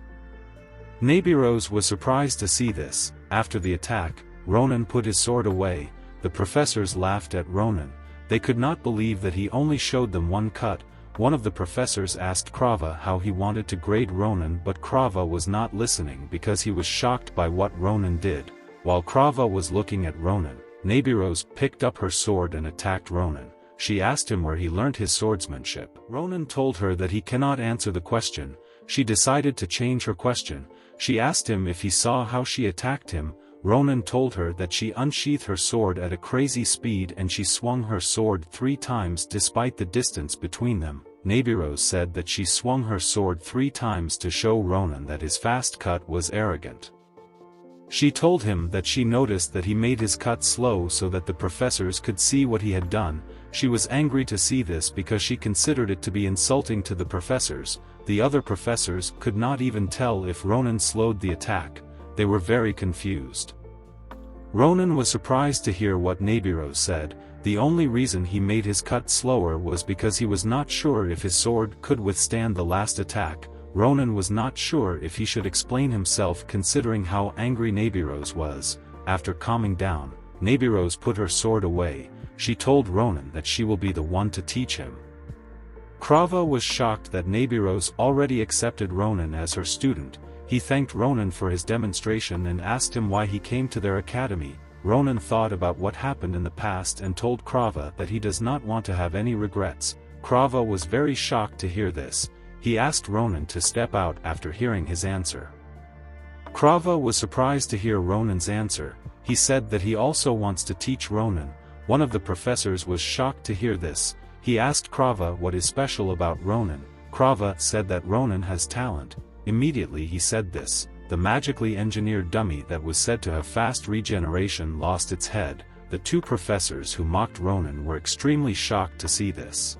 Nabiros was surprised to see this. After the attack, Ronan put his sword away. The professors laughed at Ronan. They could not believe that he only showed them one cut. One of the professors asked Krava how he wanted to grade Ronan, but Krava was not listening because he was shocked by what Ronan did. While Krava was looking at Ronan, Nabiros picked up her sword and attacked Ronan. She asked him where he learned his swordsmanship. Ronan told her that he cannot answer the question. She decided to change her question. She asked him if he saw how she attacked him. Ronan told her that she unsheathed her sword at a crazy speed and she swung her sword 3 times despite the distance between them. Nabiros said that she swung her sword 3 times to show Ronan that his fast cut was arrogant. She told him that she noticed that he made his cut slow so that the professors could see what he had done. She was angry to see this because she considered it to be insulting to the professors. The other professors could not even tell if Ronan slowed the attack. They were very confused. Ronan was surprised to hear what Nabiros said. The only reason he made his cut slower was because he was not sure if his sword could withstand the last attack. Ronan was not sure if he should explain himself considering how angry Nabiros was. After calming down, Nabiros put her sword away. She told Ronan that she will be the one to teach him. Krava was shocked that Nabiros already accepted Ronan as her student. He thanked Ronan for his demonstration and asked him why he came to their academy. Ronan thought about what happened in the past and told Krava that he does not want to have any regrets. Krava was very shocked to hear this. He asked Ronan to step out after hearing his answer. Krava was surprised to hear Ronan's answer. He said that he also wants to teach Ronan. One of the professors was shocked to hear this. He asked Krava what is special about Ronan. Krava said that Ronan has talent. Immediately he said this. The magically engineered dummy that was said to have fast regeneration lost its head. The 2 professors who mocked Ronan were extremely shocked to see this.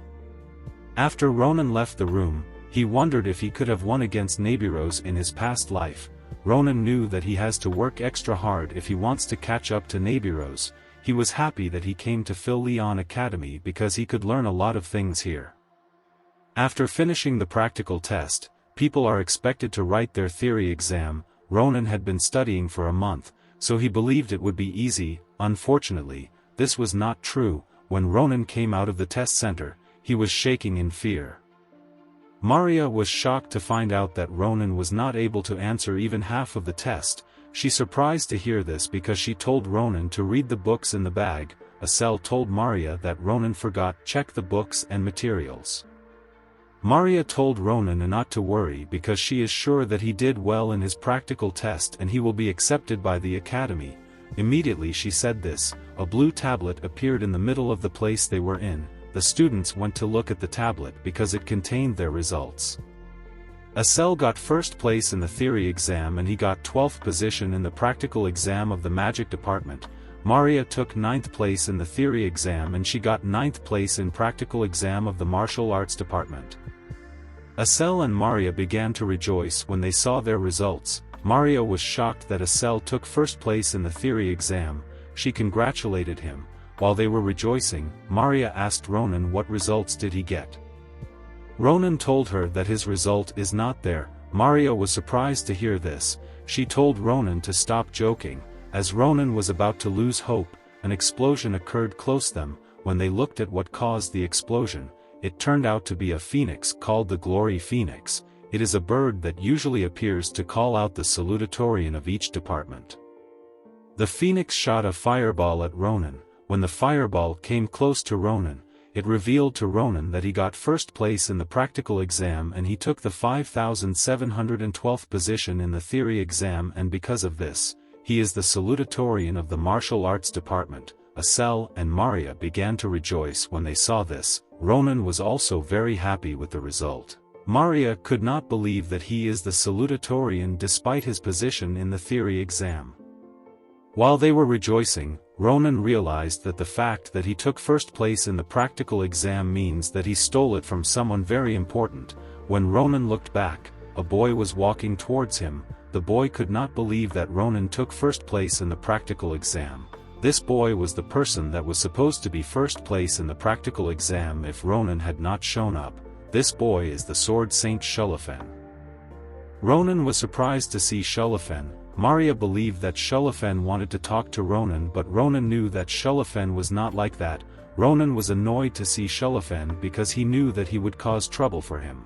After Ronan left the room, he wondered if he could have won against Nabiros in his past life. Ronan knew that he has to work extra hard if he wants to catch up to Nabiros. He was happy that he came to Phil Leon Academy because he could learn a lot of things here. After finishing the practical test, people are expected to write their theory exam. Ronan had been studying for a month, so he believed it would be easy. Unfortunately, this was not true. When Ronan came out of the test center, he was shaking in fear. Maria was shocked to find out that Ronan was not able to answer even half of the test. She surprised to hear this because she told Ronan to read the books in the bag. Asel told Maria that Ronan forgot check the books and materials. Maria told Ronan not to worry because she is sure that he did well in his practical test and he will be accepted by the academy. Immediately she said this, a blue tablet appeared in the middle of the place they were in. The students went to look at the tablet because it contained their results. Asel got first place in the theory exam and he got 12th position in the practical exam of the magic department. Maria took 9th place in the theory exam and she got 9th place in practical exam of the martial arts department. Asel and Maria began to rejoice when they saw their results. Maria was shocked that Asel took first place in the theory exam. She congratulated him. While they were rejoicing, Maria asked Ronan what results did he get. Ronan told her that his result is not there. Maria was surprised to hear this. She told Ronan to stop joking. As Ronan was about to lose hope, an explosion occurred close to them. When they looked at what caused the explosion, it turned out to be a phoenix called the Glory Phoenix. It is a bird that usually appears to call out the salutatorian of each department. The phoenix shot a fireball at Ronan. When the fireball came close to Ronan, it revealed to Ronan that he got first place in the practical exam and he took the 5,712th position in the theory exam, and because of this, he is the salutatorian of the martial arts department. Asel and Maria began to rejoice when they saw this. Ronan was also very happy with the result. Maria could not believe that he is the salutatorian despite his position in the theory exam. While they were rejoicing, Ronan realized that the fact that he took first place in the practical exam means that he stole it from someone very important. When Ronan looked back, a boy was walking towards him. The boy could not believe that Ronan took first place in the practical exam. This boy was the person that was supposed to be first place in the practical exam if Ronan had not shown up. This boy is the Sword Saint Shulafen. Ronan was surprised to see Shulafen. Maria believed that Shulafen wanted to talk to Ronan, but Ronan knew that Shulafen was not like that. Ronan was annoyed to see Shulafen because he knew that he would cause trouble for him.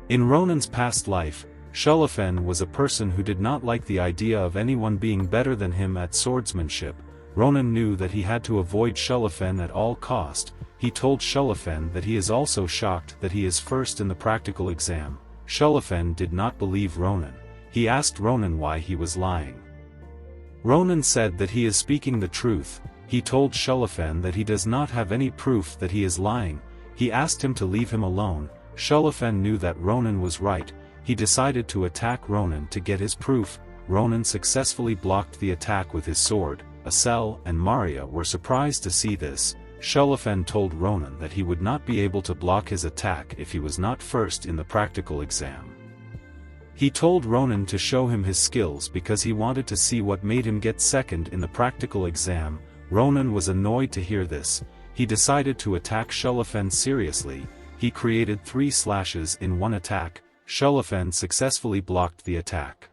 In Ronan's past life, Shulafen was a person who did not like the idea of anyone being better than him at swordsmanship. Ronan knew that he had to avoid Shulafen at all cost. He told Shulafen that he is also shocked that he is first in the practical exam. Shulafen did not believe Ronan. He asked Ronan why he was lying. Ronan said that he is speaking the truth. He told Shulafen that he does not have any proof that he is lying. He asked him to leave him alone. Shulafen knew that Ronan was right. He decided to attack Ronan to get his proof. Ronan successfully blocked the attack with his sword. Asel and Maria were surprised to see this. Shulafen told Ronan that he would not be able to block his attack if he was not first in the practical exam. He told Ronan to show him his skills because he wanted to see what made him get second in the practical exam. Ronan was annoyed to hear this. He decided to attack Shulafen seriously. He created 3 slashes in one attack. Shulafen successfully blocked the attack.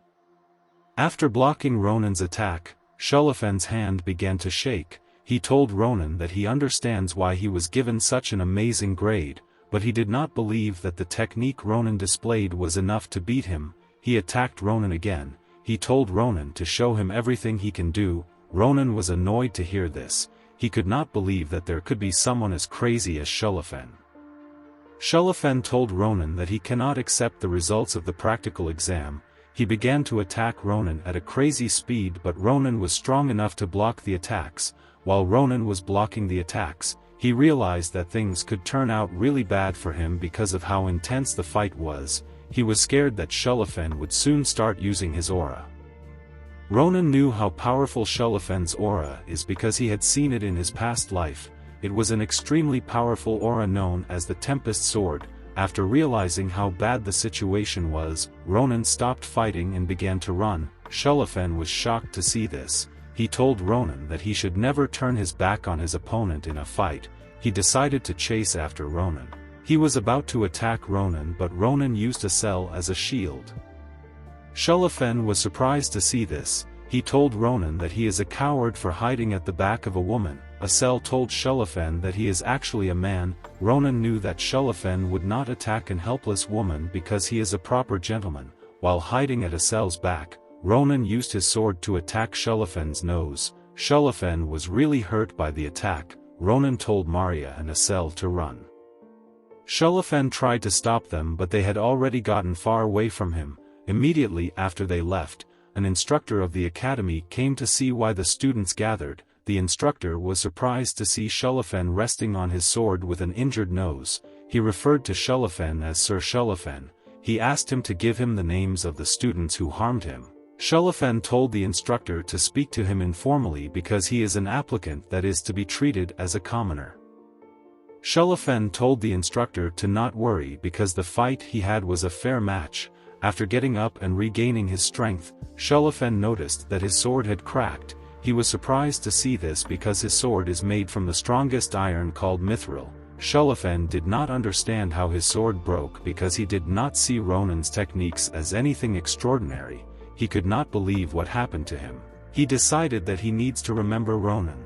After blocking Ronan's attack, Shulafen's hand began to shake. He told Ronan that he understands why he was given such an amazing grade, but he did not believe that the technique Ronan displayed was enough to beat him. He attacked Ronan again. He told Ronan to show him everything he can do. Ronan was annoyed to hear this. He could not believe that there could be someone as crazy as Shulafen. Shulafen told Ronan that he cannot accept the results of the practical exam. He began to attack Ronan at a crazy speed, but Ronan was strong enough to block the attacks. While Ronan was blocking the attacks, he realized that things could turn out really bad for him because of how intense the fight was. He was scared that Shulafen would soon start using his aura. Ronan knew how powerful Shulafen's aura is because he had seen it in his past life. It was an extremely powerful aura known as the Tempest Sword. After realizing how bad the situation was, Ronan stopped fighting and began to run. Shulafen was shocked to see this. He told Ronan that he should never turn his back on his opponent in a fight. He decided to chase after Ronan. He was about to attack Ronan, but Ronan used Asel as a shield. Shulafen was surprised to see this. He told Ronan that he is a coward for hiding at the back of a woman. Asel told Shulafen that he is actually a man. Ronan knew that Shulafen would not attack an helpless woman because he is a proper gentleman. While hiding at Asel's back, Ronan used his sword to attack Shulafen's nose. Shulafen was really hurt by the attack. Ronan told Maria and Asel to run. Shulafen tried to stop them, but they had already gotten far away from him. Immediately after they left, an instructor of the academy came to see why the students gathered. The instructor was surprised to see Shulafen resting on his sword with an injured nose. He referred to Shulafen as Sir Shulafen. He asked him to give him the names of the students who harmed him. Shulafen told the instructor to speak to him informally because he is an applicant that is to be treated as a commoner. Shulafen told the instructor to not worry because the fight he had was a fair match. After getting up and regaining his strength, Shulafen noticed that his sword had cracked. He was surprised to see this because his sword is made from the strongest iron called mithril. Shulafen did not understand how his sword broke because he did not see Ronan's techniques as anything extraordinary. He could not believe what happened to him. He decided that he needs to remember Ronan.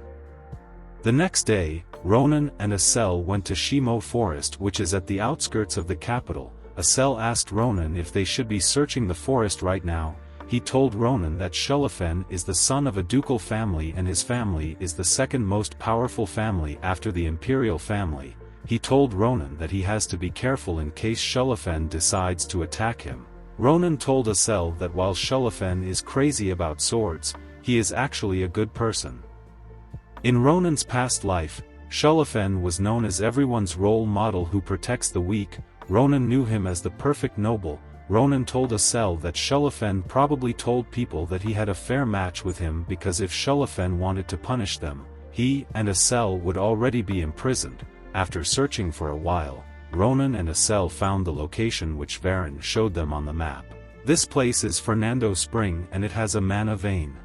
The next day, Ronan and Asel went to Shimo Forest, which is at the outskirts of the capital. Asel asked Ronan if they should be searching the forest right now. He told Ronan that Shulafen is the son of a ducal family and his family is the second most powerful family after the imperial family. He told Ronan that he has to be careful in case Shulafen decides to attack him. Ronan told Asel that while Shulafen is crazy about swords, he is actually a good person. In Ronan's past life, Shulafen was known as everyone's role model who protects the weak. Ronan knew him as the perfect noble. Ronan told Asel that Shulafen probably told people that he had a fair match with him because if Shulafen wanted to punish them, he and Asel would already be imprisoned. After searching for a while, Ronan and Asel found the location which Varen showed them on the map. This place is Fernando Spring and it has a mana vein.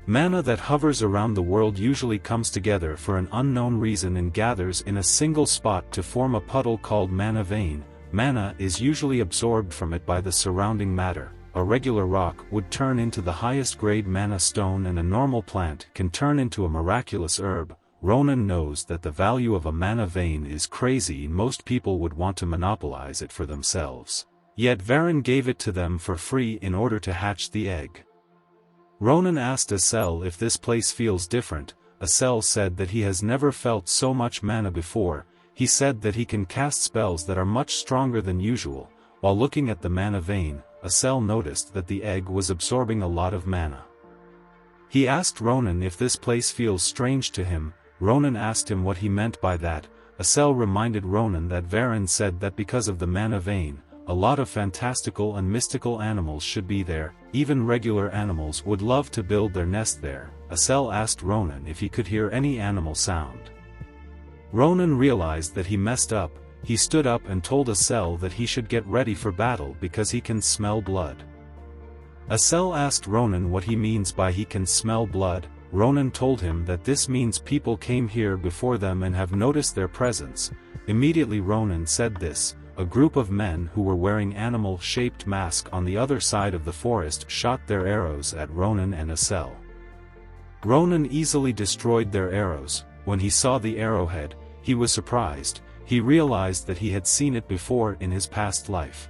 Mana that hovers around the world usually comes together for an unknown reason and gathers in a single spot to form a puddle called mana vein. Mana is usually absorbed from it by the surrounding matter. A regular rock would turn into the highest grade mana stone and a normal plant can turn into a miraculous herb. Ronan knows that the value of a mana vein is crazy. Most people would want to monopolize it for themselves. Yet Varen gave it to them for free in order to hatch the egg. Ronan asked Asel if this place feels different. Asel said that he has never felt so much mana before. He said that he can cast spells that are much stronger than usual. While looking at the mana vein, Asel noticed that the egg was absorbing a lot of mana. He asked Ronan if this place feels strange to him. Ronan asked him what he meant by that. Asel reminded Ronan that Varen said that because of the mana vein, a lot of fantastical and mystical animals should be there. Even regular animals would love to build their nest there. Asel asked Ronan if he could hear any animal sound. Ronan realized that he messed up. He stood up and told Asel that he should get ready for battle because he can smell blood. Asel asked Ronan what he means by he can smell blood. Ronan told him that this means people came here before them and have noticed their presence. Immediately Ronan said this. A group of men who were wearing animal-shaped masks on the other side of the forest shot their arrows at Ronan and Asel. Ronan easily destroyed their arrows. When he saw the arrowhead, he was surprised. He realized that he had seen it before in his past life.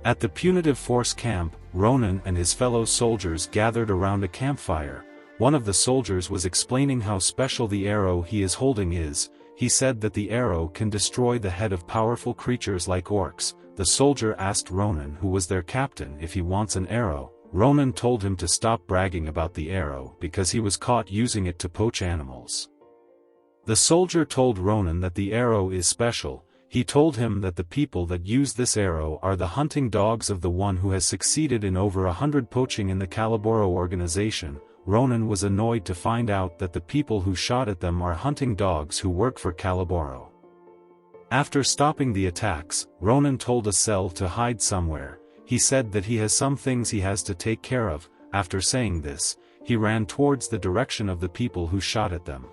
At the punitive force camp, Ronan and his fellow soldiers gathered around a campfire. One of the soldiers was explaining how special the arrow he is holding is. He said that the arrow can destroy the head of powerful creatures like orcs. The soldier asked Ronan, who was their captain, if he wants an arrow. Ronan told him to stop bragging about the arrow because he was caught using it to poach animals. The soldier told Ronan that the arrow is special. He told him that the people that use this arrow are the hunting dogs of the one who has succeeded in over 100 poaching in the Calaboro organization. Ronan was annoyed to find out that the people who shot at them are hunting dogs who work for Calaboro. After stopping the attacks, Ronan told Asel to hide somewhere. He said that he has some things he has to take care of. After saying this, he ran towards the direction of the people who shot at them.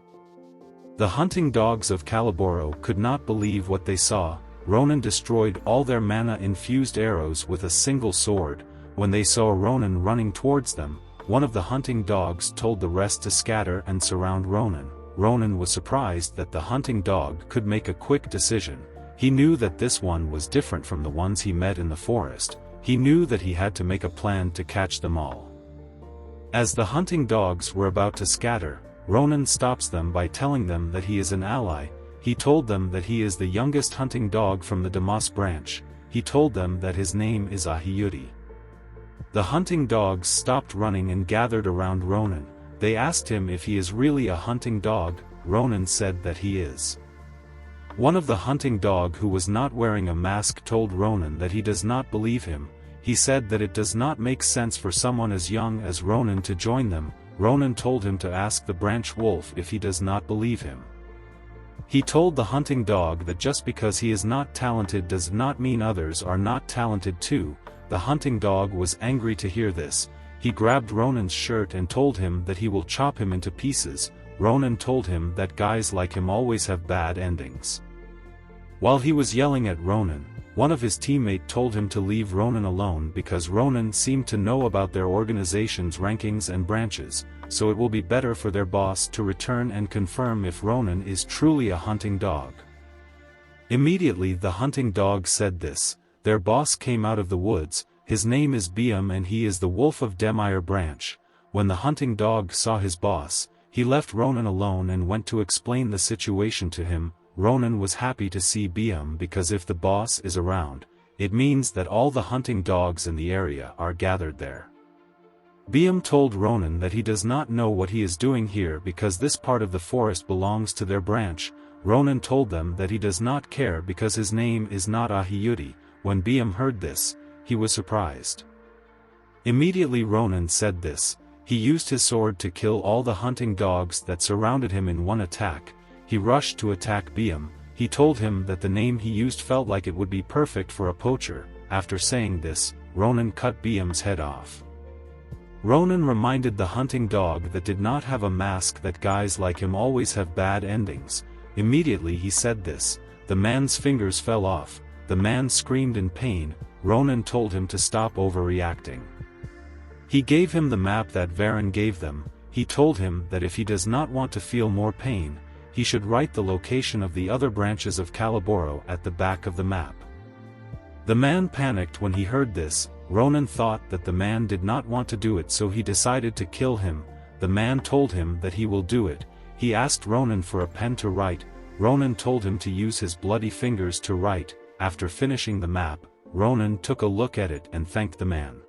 The hunting dogs of Calaboro could not believe what they saw. Ronan destroyed all their mana-infused arrows with a single sword. When they saw Ronan running towards them, one of the hunting dogs told the rest to scatter and surround Ronan. Ronan was surprised that the hunting dog could make a quick decision. He knew that this one was different from the ones he met in the forest. He knew that he had to make a plan to catch them all. As the hunting dogs were about to scatter, Ronan stops them by telling them that he is an ally. He told them that he is the youngest hunting dog from the Damas branch. He told them that his name is Ahiyudi. The hunting dogs stopped running and gathered around Ronan. They asked him if he is really a hunting dog. Ronan said that he is. One of the hunting dog who was not wearing a mask told Ronan that he does not believe him. He said that it does not make sense for someone as young as Ronan to join them. Ronan told him to ask the branch wolf if he does not believe him. He told the hunting dog that just because he is not talented does not mean others are not talented too. The hunting dog was angry to hear this. He grabbed Ronan's shirt and told him that he will chop him into pieces. Ronan told him that guys like him always have bad endings. While he was yelling at Ronan, one of his teammates told him to leave Ronan alone because Ronan seemed to know about their organization's rankings and branches, so it will be better for their boss to return and confirm if Ronan is truly a hunting dog. Immediately the hunting dog said this. Their boss came out of the woods. His name is Biam and he is the wolf of Demire branch. When the hunting dog saw his boss, he left Ronan alone and went to explain the situation to him. Ronan was happy to see Biam because if the boss is around, it means that all the hunting dogs in the area are gathered there. Biam told Ronan that he does not know what he is doing here because this part of the forest belongs to their branch. Ronan told them that he does not care because his name is not Ahiyuti. When Biam heard this, he was surprised. Immediately Ronan said this, he used his sword to kill all the hunting dogs that surrounded him in one attack. He rushed to attack Biam. He told him that the name he used felt like it would be perfect for a poacher. After saying this, Ronan cut Biam's head off. Ronan reminded the hunting dog that did not have a mask that guys like him always have bad endings. Immediately he said this, the man's fingers fell off. The man screamed in pain. Ronan told him to stop overreacting. He gave him the map that Varen gave them. He told him that if he does not want to feel more pain, he should write the location of the other branches of Calaboro at the back of the map. The man panicked when he heard this. Ronan thought that the man did not want to do it, so he decided to kill him. The man told him that he will do it. He asked Ronan for a pen to write. Ronan told him to use his bloody fingers to write. After finishing the map, Ronan took a look at it and thanked the man.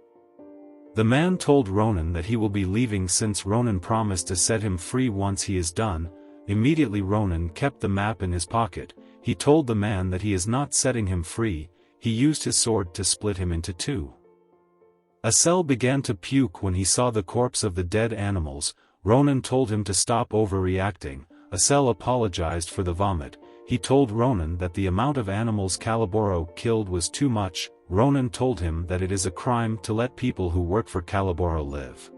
The man told Ronan that he will be leaving since Ronan promised to set him free once he is done. Immediately Ronan kept the map in his pocket. He told the man that he is not setting him free. He used his sword to split him into two. Asel began to puke when he saw the corpse of the dead animals. Ronan told him to stop overreacting. Asel apologized for the vomit. He told Ronan that the amount of animals Calaboro killed was too much. Ronan told him that it is a crime to let people who work for Calaboro live.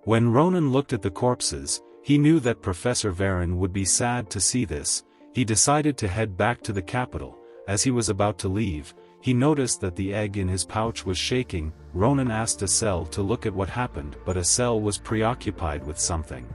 When Ronan looked at the corpses, he knew that Professor Varen would be sad to see this. He decided to head back to the capital. As he was about to leave, he noticed that the egg in his pouch was shaking. Ronan asked Asel to look at what happened, but Asel was preoccupied with something.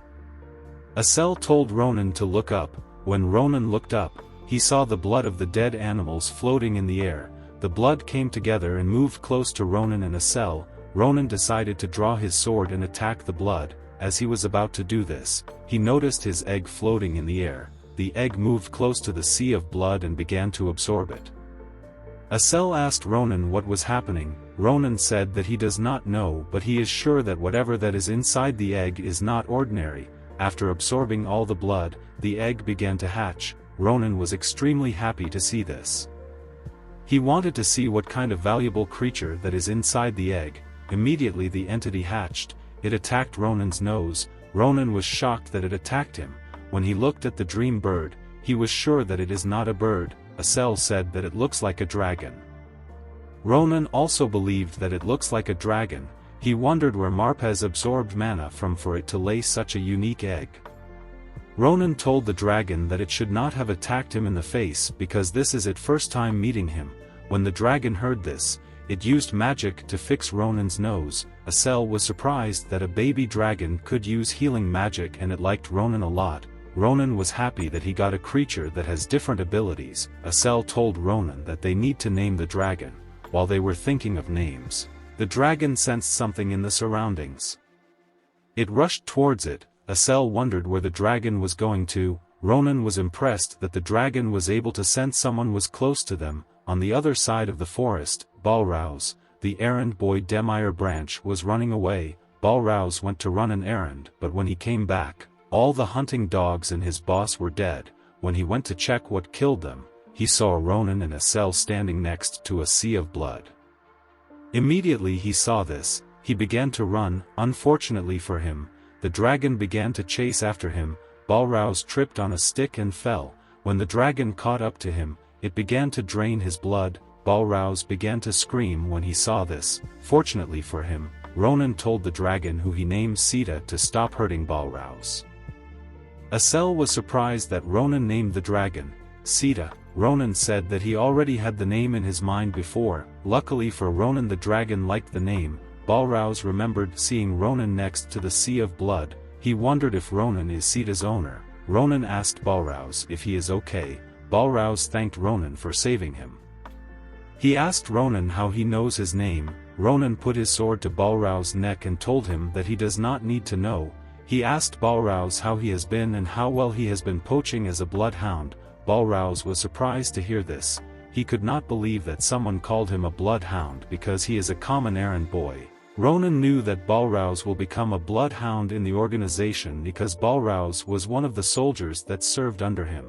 Asel told Ronan to look up. When Ronan looked up, he saw the blood of the dead animals floating in the air. The blood came together and moved close to Ronan and Asel. Ronan decided to draw his sword and attack the blood. As he was about to do this, he noticed his egg floating in the air. The egg moved close to the sea of blood and began to absorb it. Asel asked Ronan what was happening. Ronan said that he does not know, but he is sure that whatever that is inside the egg is not ordinary. After absorbing all the blood, the egg began to hatch. Ronan was extremely happy to see this. He wanted to see what kind of valuable creature that is inside the egg. Immediately the entity hatched. It attacked Ronan's nose. Ronan was shocked that it attacked him. When he looked at the dream bird, he was sure that it is not a bird. Asel said that it looks like a dragon. Ronan also believed that it looks like a dragon. He wondered where Marpez absorbed mana from for it to lay such a unique egg. Ronan told the dragon that it should not have attacked him in the face because this is its first time meeting him. When the dragon heard this, it used magic to fix Ronan's nose. Asel was surprised that a baby dragon could use healing magic, and it liked Ronan a lot. Ronan was happy that he got a creature that has different abilities. Asel told Ronan that they need to name the dragon. While they were thinking of names, the dragon sensed something in the surroundings. It rushed towards it. Asel wondered where the dragon was going to. Ronan was impressed that the dragon was able to sense someone was close to them. On the other side of the forest, Balrouse, the errand boy Demire Branch, was running away. Balrouse went to run an errand, but when he came back, all the hunting dogs and his boss were dead. When he went to check what killed them, he saw Ronan and Asel standing next to a sea of blood. Immediately he saw this, he began to run. Unfortunately for him, the dragon began to chase after him. Balrouse tripped on a stick and fell. When the dragon caught up to him, it began to drain his blood. Balrouse began to scream when he saw this. Fortunately for him, Ronan told the dragon, who he named Sita, to stop hurting Balrouse. Asel was surprised that Ronan named the dragon Sita. Ronan said that he already had the name in his mind before. Luckily for Ronan, the dragon liked the name. Balrouse remembered seeing Ronan next to the sea of blood. He wondered if Ronan is Sita's owner. Ronan asked Balrouse if he is okay. Balrouse thanked Ronan for saving him. He asked Ronan how he knows his name. Ronan put his sword to Balrouse's neck and told him that he does not need to know. He asked Balrouse how he has been and how well he has been poaching as a bloodhound. Balrouse was surprised to hear this. he could not believe that someone called him a bloodhound because he is a common errand boy. Ronan knew that Balrouse will become a bloodhound in the organization because Balrouse was one of the soldiers that served under him.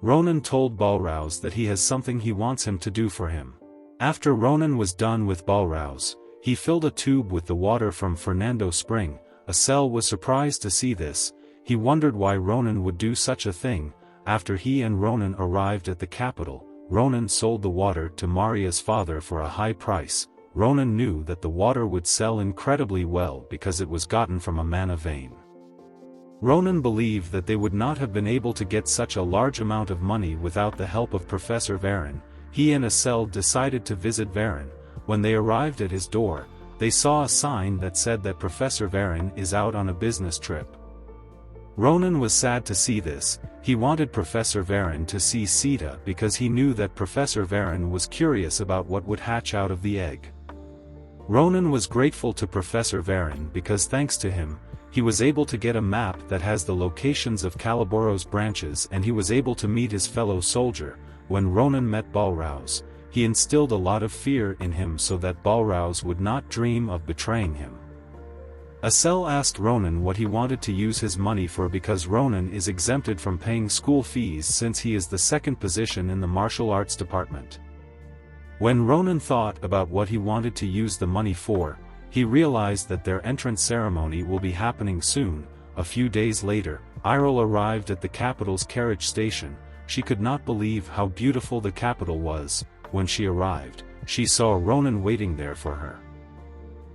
Ronan told Balrouse that he has something he wants him to do for him. After Ronan was done with Balrouse, he filled a tube with the water from Fernando Spring. Asel was surprised to see this. He wondered why Ronan would do such a thing. After he and Ronan arrived at the capital, Ronan sold the water to Maria's father for a high price. Ronan knew that the water would sell incredibly well because it was gotten from a mana vein. Ronan believed that they would not have been able to get such a large amount of money without the help of Professor Varen. He and Asel decided to visit Varen. When they arrived at his door, they saw a sign that said that Professor Varen is out on a business trip. Ronan was sad to see this. He wanted Professor Varen to see Sita because he knew that Professor Varen was curious about what would hatch out of the egg. Ronan was grateful to Professor Varen because thanks to him, he was able to get a map that has the locations of Caliboro's branches, and he was able to meet his fellow soldier. When Ronan met Balrouse, he instilled a lot of fear in him so that Balrouse would not dream of betraying him. Asel asked Ronan what he wanted to use his money for because Ronan is exempted from paying school fees since he is the second position in the martial arts department. When Ronan thought about what he wanted to use the money for, he realized that their entrance ceremony will be happening soon. A few days later, Iroh arrived at the capital's carriage station. She could not believe how beautiful the capital was. When she arrived, she saw Ronan waiting there for her.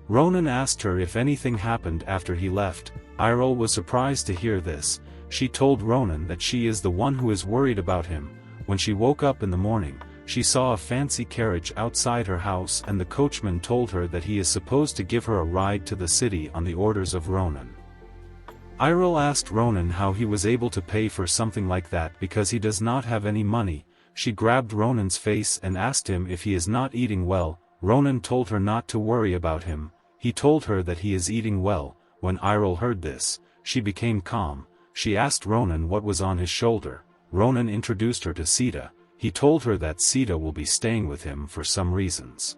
Ronan asked her if anything happened after he left. Iroh was surprised to hear this. She told Ronan that she is the one who is worried about him. When she woke up in the morning, she saw a fancy carriage outside her house, and the coachman told her that he is supposed to give her a ride to the city on the orders of Ronan. Iroh asked Ronan how he was able to pay for something like that because he does not have any money. She grabbed Ronan's face and asked him if he is not eating well. Ronan told her not to worry about him. He told her that he is eating well. When Iroh heard this, she became calm. She asked Ronan what was on his shoulder. Ronan introduced her to Sita. He told her that Sita will be staying with him for some reasons.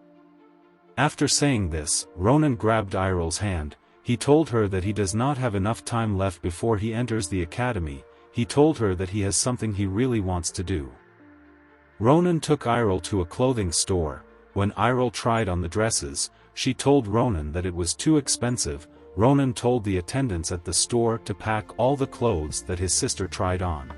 After saying this, Ronan grabbed Iroh's hand. He told her that he does not have enough time left before he enters the academy. He told her that he has something he really wants to do. Ronan took Iroh to a clothing store. When Iroh tried on the dresses, she told Ronan that it was too expensive. Ronan told the attendants at the store to pack all the clothes that his sister tried on.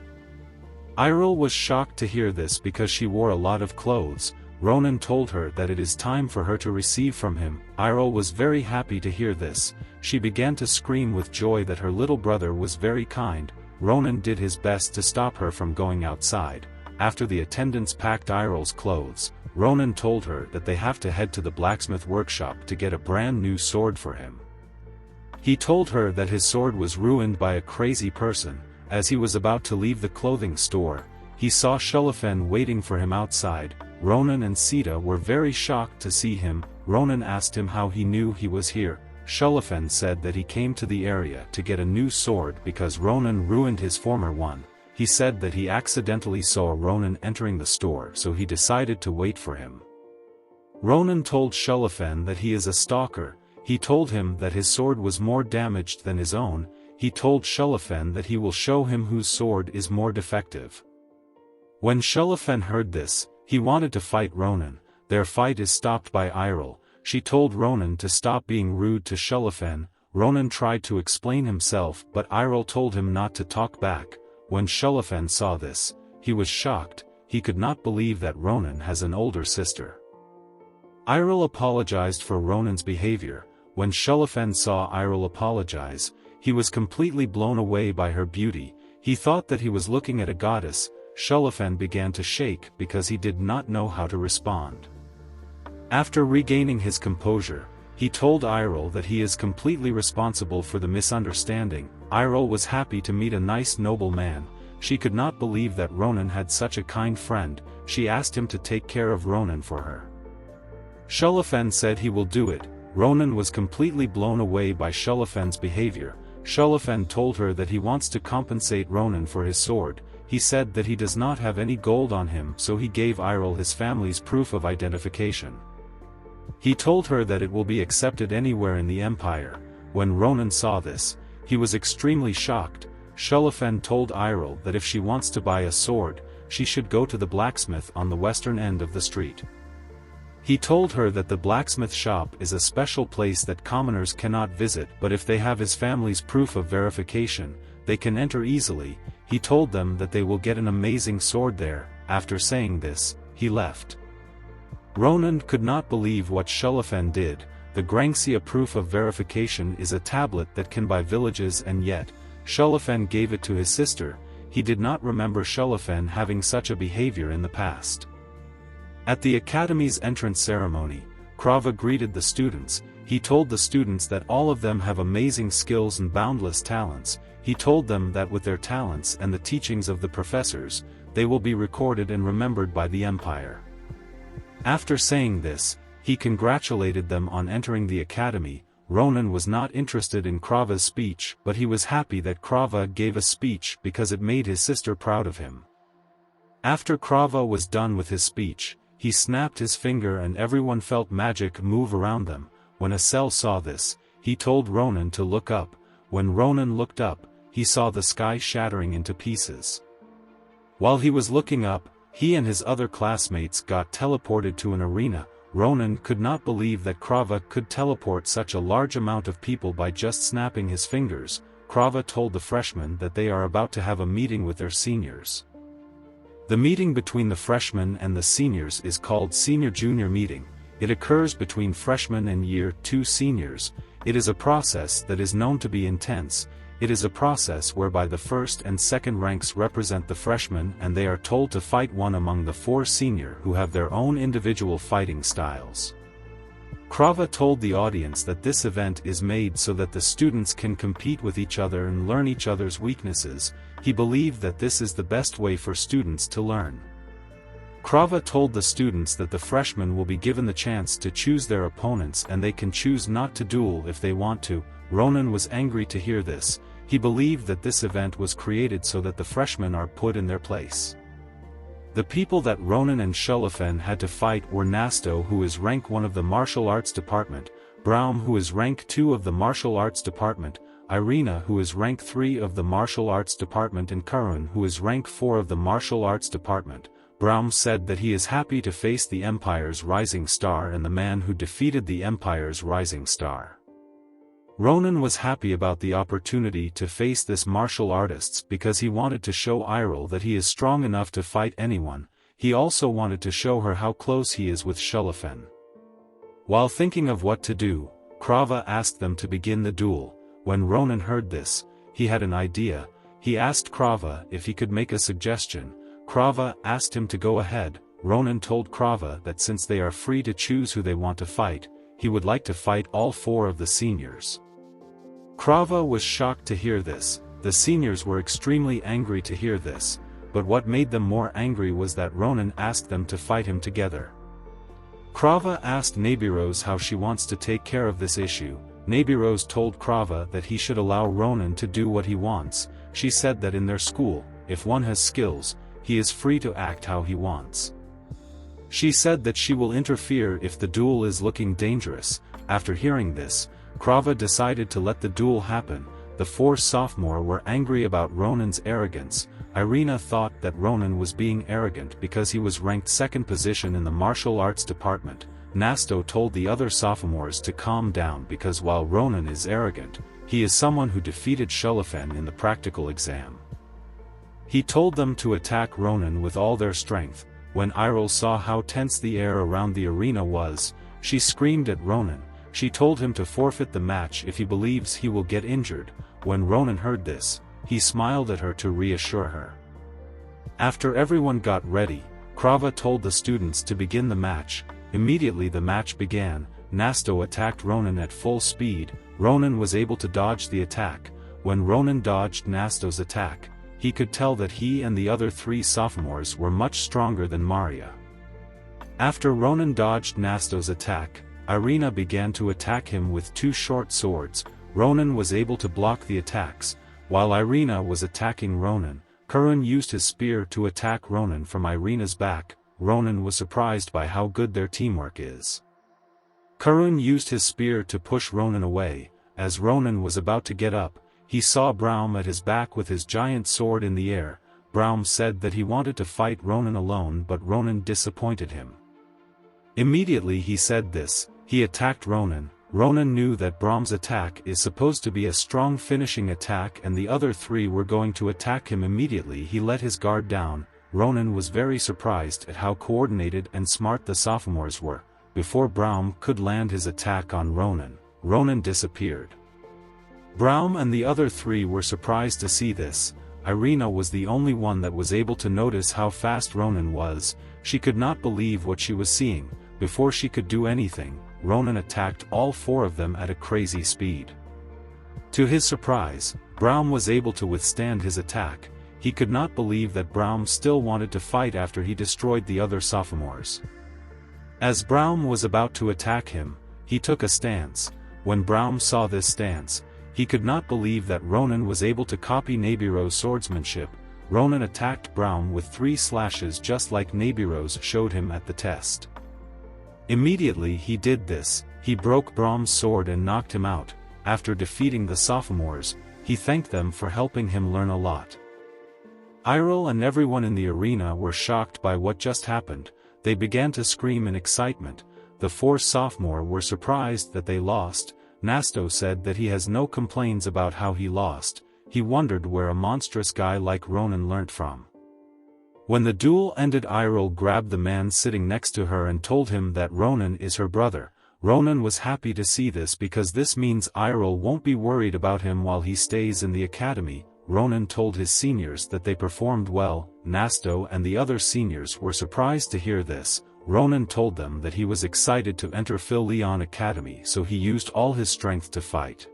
Iroh was shocked to hear this because she wore a lot of clothes. Ronan told her that it is time for her to receive from him. Iroh was very happy to hear this. She began to scream with joy that her little brother was very kind. Ronan did his best to stop her from going outside. After the attendants packed Iroh's clothes, Ronan told her that they have to head to the blacksmith workshop to get a brand new sword for him. He told her that his sword was ruined by a crazy person. As he was about to leave the clothing store, he saw Shulafen waiting for him outside. Ronan and Sita were very shocked to see him. Ronan asked him how he knew he was here. Shulafen said that he came to the area to get a new sword because Ronan ruined his former one. He said that he accidentally saw Ronan entering the store, so he decided to wait for him. Ronan told Shulafen that he is a stalker. He told him that his sword was more damaged than his own. He told Shulafen that he will show him whose sword is more defective. When Shulafen heard this, he wanted to fight Ronan. Their fight is stopped by Iroh. She told Ronan to stop being rude to Shulafen. Ronan tried to explain himself, but Iroh told him not to talk back. When Shulafen saw this, he was shocked. He could not believe that Ronan has an older sister. Iroh apologized for Ronan's behavior. When Shulafen saw Iroh apologize, he was completely blown away by her beauty. He thought that he was looking at a goddess. Shulafen began to shake because he did not know how to respond. After regaining his composure, he told Iroh that he is completely responsible for the misunderstanding. Iroh was happy to meet a nice noble man. She could not believe that Ronan had such a kind friend. She asked him to take care of Ronan for her. Shulafen said he will do it. Ronan was completely blown away by Shulafen's behavior. Shulafen told her that he wants to compensate Ronan for his sword. he said that he does not have any gold on him, so he gave Iril his family's proof of identification. He told her that it will be accepted anywhere in the empire. When Ronan saw this, he was extremely shocked. Shulafen told Iril that if she wants to buy a sword, she should go to the blacksmith on the western end of the street. He told her that the blacksmith shop is a special place that commoners cannot visit, but if they have his family's proof of verification, they can enter easily. He told them that they will get an amazing sword there. After saying this, he left. Ronan could not believe what Shulafen did. The Grangxia proof of verification is a tablet that can buy villages, and yet, Shulafen gave it to his sister. He did not remember Shulafen having such a behavior in the past. At the academy's entrance ceremony, Krava greeted the students. He told the students that all of them have amazing skills and boundless talents. He told them that with their talents and the teachings of the professors, they will be recorded and remembered by the empire. After saying this, he congratulated them on entering the academy. Ronan was not interested in Krava's speech, but he was happy that Krava gave a speech because it made his sister proud of him. After Krava was done with his speech, he snapped his finger and everyone felt magic move around them. When Asel saw this, he told Ronan to look up. When Ronan looked up, he saw the sky shattering into pieces. While he was looking up, he and his other classmates got teleported to an arena. Ronan could not believe that Krava could teleport such a large amount of people by just snapping his fingers. Krava told the freshmen that they are about to have a meeting with their seniors. The meeting between the freshmen and the seniors is called senior-junior meeting. It occurs between freshmen and year 2 seniors. It is a process that is known to be intense. It is a process whereby the first and second ranks represent the freshmen and they are told to fight one among the 4 senior who have their own individual fighting styles. Krava told the audience that this event is made so that the students can compete with each other and learn each other's weaknesses. He believed that this is the best way for students to learn. Krava told the students that the freshmen will be given the chance to choose their opponents and they can choose not to duel if they want to. Ronan was angry to hear this. He believed that this event was created so that the freshmen are put in their place. The people that Ronan and Shulafen had to fight were Nasto, who is rank 1 of the martial arts department, Braum, who is rank 2 of the martial arts department, Irina, who is rank 3 of the martial arts department, and Karun, who is rank 4 of the martial arts department. Braum said that he is happy to face the Empire's rising star and the man who defeated the Empire's rising star. Ronan was happy about the opportunity to face this martial artist because he wanted to show Iril that he is strong enough to fight anyone. He also wanted to show her how close he is with Shulafen. While thinking of what to do, Krava asked them to begin the duel. When Ronan heard this, he had an idea. He asked Krava if he could make a suggestion. Krava asked him to go ahead. Ronan told Krava that since they are free to choose who they want to fight, he would like to fight all 4 of the seniors. Krava was shocked to hear this. The seniors were extremely angry to hear this, but what made them more angry was that Ronan asked them to fight him together. Krava asked Nabirose how she wants to take care of this issue. Nabirose told Krava that he should allow Ronan to do what he wants. She said that in their school, if one has skills, he is free to act how he wants. She said that she will interfere if the duel is looking dangerous. After hearing this, Krava decided to let the duel happen. The 4 sophomores were angry about Ronan's arrogance. Irina thought that Ronan was being arrogant because he was ranked 2nd position in the martial arts department. Nasto told the other sophomores to calm down because while Ronan is arrogant, he is someone who defeated Shulafen in the practical exam. He told them to attack Ronan with all their strength. When Iril saw how tense the air around the arena was, she screamed at Ronan. She told him to forfeit the match if he believes he will get injured. When Ronan heard this, he smiled at her to reassure her. After everyone got ready, Krava told the students to begin the match. Immediately the match began. Nasto attacked Ronan at full speed. Ronan was able to dodge the attack. When Ronan dodged Nasto's attack, he could tell that he and the other 3 sophomores were much stronger than Maria. After Ronan dodged Nasto's attack, Irina began to attack him with 2 short swords. Ronan was able to block the attacks. While Irina was attacking Ronan, Curran used his spear to attack Ronan from Irina's back. Ronan was surprised by how good their teamwork is. Curran used his spear to push Ronan away. As Ronan was about to get up, he saw Braum at his back with his giant sword in the air. Braum said that he wanted to fight Ronan alone, but Ronan disappointed him. Immediately he said this, he attacked Ronan. Ronan knew that Braum's attack is supposed to be a strong finishing attack and the other three were going to attack him immediately. He let his guard down. Ronan was very surprised at how coordinated and smart the sophomores were. Before Braum could land his attack on Ronan, Ronan disappeared. Braum and the other three were surprised to see this. Irina was the only one that was able to notice how fast Ronan was. She could not believe what she was seeing. Before she could do anything, Ronan attacked all four of them at a crazy speed. To his surprise, Braum was able to withstand his attack. He could not believe that Braum still wanted to fight after he destroyed the other sophomores. As Braum was about to attack him, he took a stance. When Braum saw this stance, he could not believe that Ronan was able to copy Nebiro's swordsmanship. Ronan attacked Braum with 3 slashes just like Nebiro's showed him at the test. Immediately he did this, he broke Braum's sword and knocked him out. After defeating the sophomores, he thanked them for helping him learn a lot. Iril and everyone in the arena were shocked by what just happened. They began to scream in excitement. The 4 sophomores were surprised that they lost. Nasto said that he has no complaints about how he lost. He wondered where a monstrous guy like Ronan learnt from. When the duel ended, Iril grabbed the man sitting next to her and told him that Ronan is her brother. Ronan was happy to see this because this means Iril won't be worried about him while he stays in the academy. Ronan told his seniors that they performed well. Nasto and the other seniors were surprised to hear this. Ronan told them that he was excited to enter Phil Leon Academy, so he used all his strength to fight.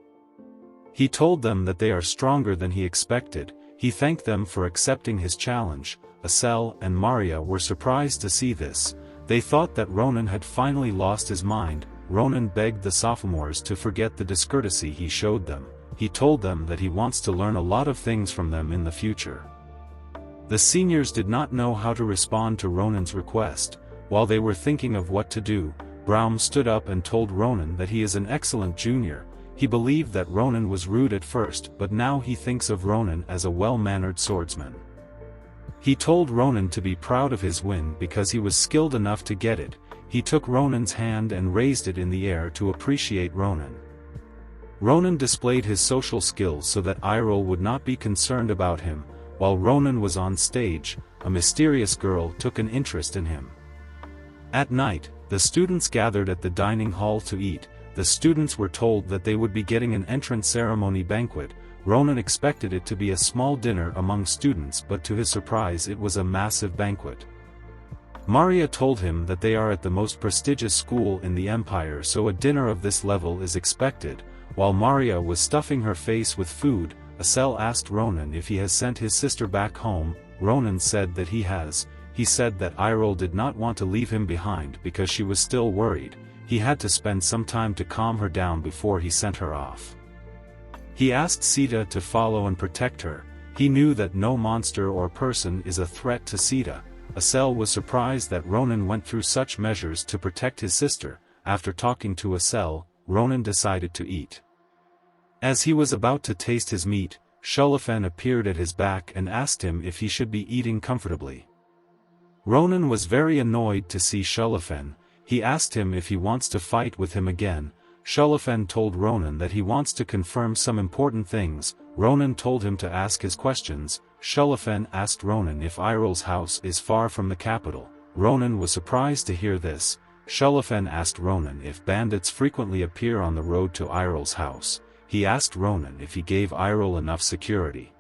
He told them that they are stronger than he expected. He thanked them for accepting his challenge. Asel and Maria were surprised to see this. They thought that Ronan had finally lost his mind. Ronan begged the sophomores to forget the discourtesy he showed them. He told them that he wants to learn a lot of things from them in the future. The seniors did not know how to respond to Ronan's request. While they were thinking of what to do, Braum stood up and told Ronan that he is an excellent junior. He believed that Ronan was rude at first, but now he thinks of Ronan as a well-mannered swordsman. He told Ronan to be proud of his win because he was skilled enough to get it. He took Ronan's hand and raised it in the air to appreciate Ronan. Ronan displayed his social skills so that Iril would not be concerned about him. While Ronan was on stage, a mysterious girl took an interest in him. At night, the students gathered at the dining hall to eat. The students were told that they would be getting an entrance ceremony banquet. Ronan expected it to be a small dinner among students, but to his surprise it was a massive banquet. Maria told him that they are at the most prestigious school in the empire, so a dinner of this level is expected. While Maria was stuffing her face with food, Asel asked Ronan if he has sent his sister back home. Ronan said that he has. He said that Iril did not want to leave him behind because she was still worried. He had to spend some time to calm her down before he sent her off. He asked Sita to follow and protect her. He knew that no monster or person is a threat to Sita. Asel was surprised that Ronan went through such measures to protect his sister. After talking to Asel, Ronan decided to eat. As he was about to taste his meat, Shulafen appeared at his back and asked him if he should be eating comfortably. Ronan was very annoyed to see Shulafen. He asked him if he wants to fight with him again. Shulafen told Ronan that he wants to confirm some important things. Ronan told him to ask his questions. Shulafen asked Ronan if Iril's house is far from the capital. Ronan was surprised to hear this. Shulafen asked Ronan if bandits frequently appear on the road to Iril's house. He asked Ronan if he gave Iril enough security.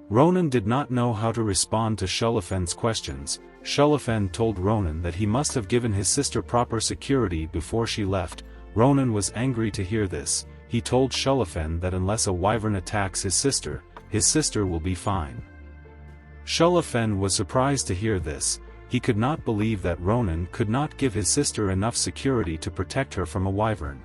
Ronan did not know how to respond to Shulafen's questions. Shulafen told Ronan that he must have given his sister proper security before she left. Ronan was angry to hear this. He told Shulafen that unless a wyvern attacks his sister will be fine. Shulafen was surprised to hear this. He could not believe that Ronan could not give his sister enough security to protect her from a wyvern.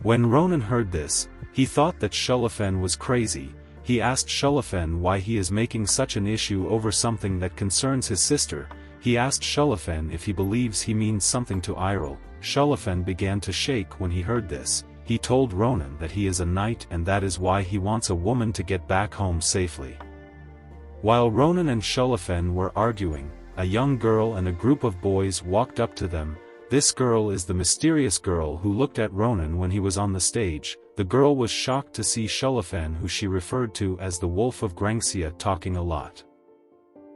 When Ronan heard this, he thought that Shulafen was crazy. he asked Shulafen why he is making such an issue over something that concerns his sister. He asked Shulafen if he believes he means something to Iril. Shulafen began to shake when he heard this. He told Ronan that he is a knight and that is why he wants a woman to get back home safely. While Ronan and Shulafen were arguing, a young girl and a group of boys walked up to them. This girl is the mysterious girl who looked at Ronan when he was on the stage. The girl was shocked to see Shulafen, who she referred to as the Wolf of Grangsia, talking a lot.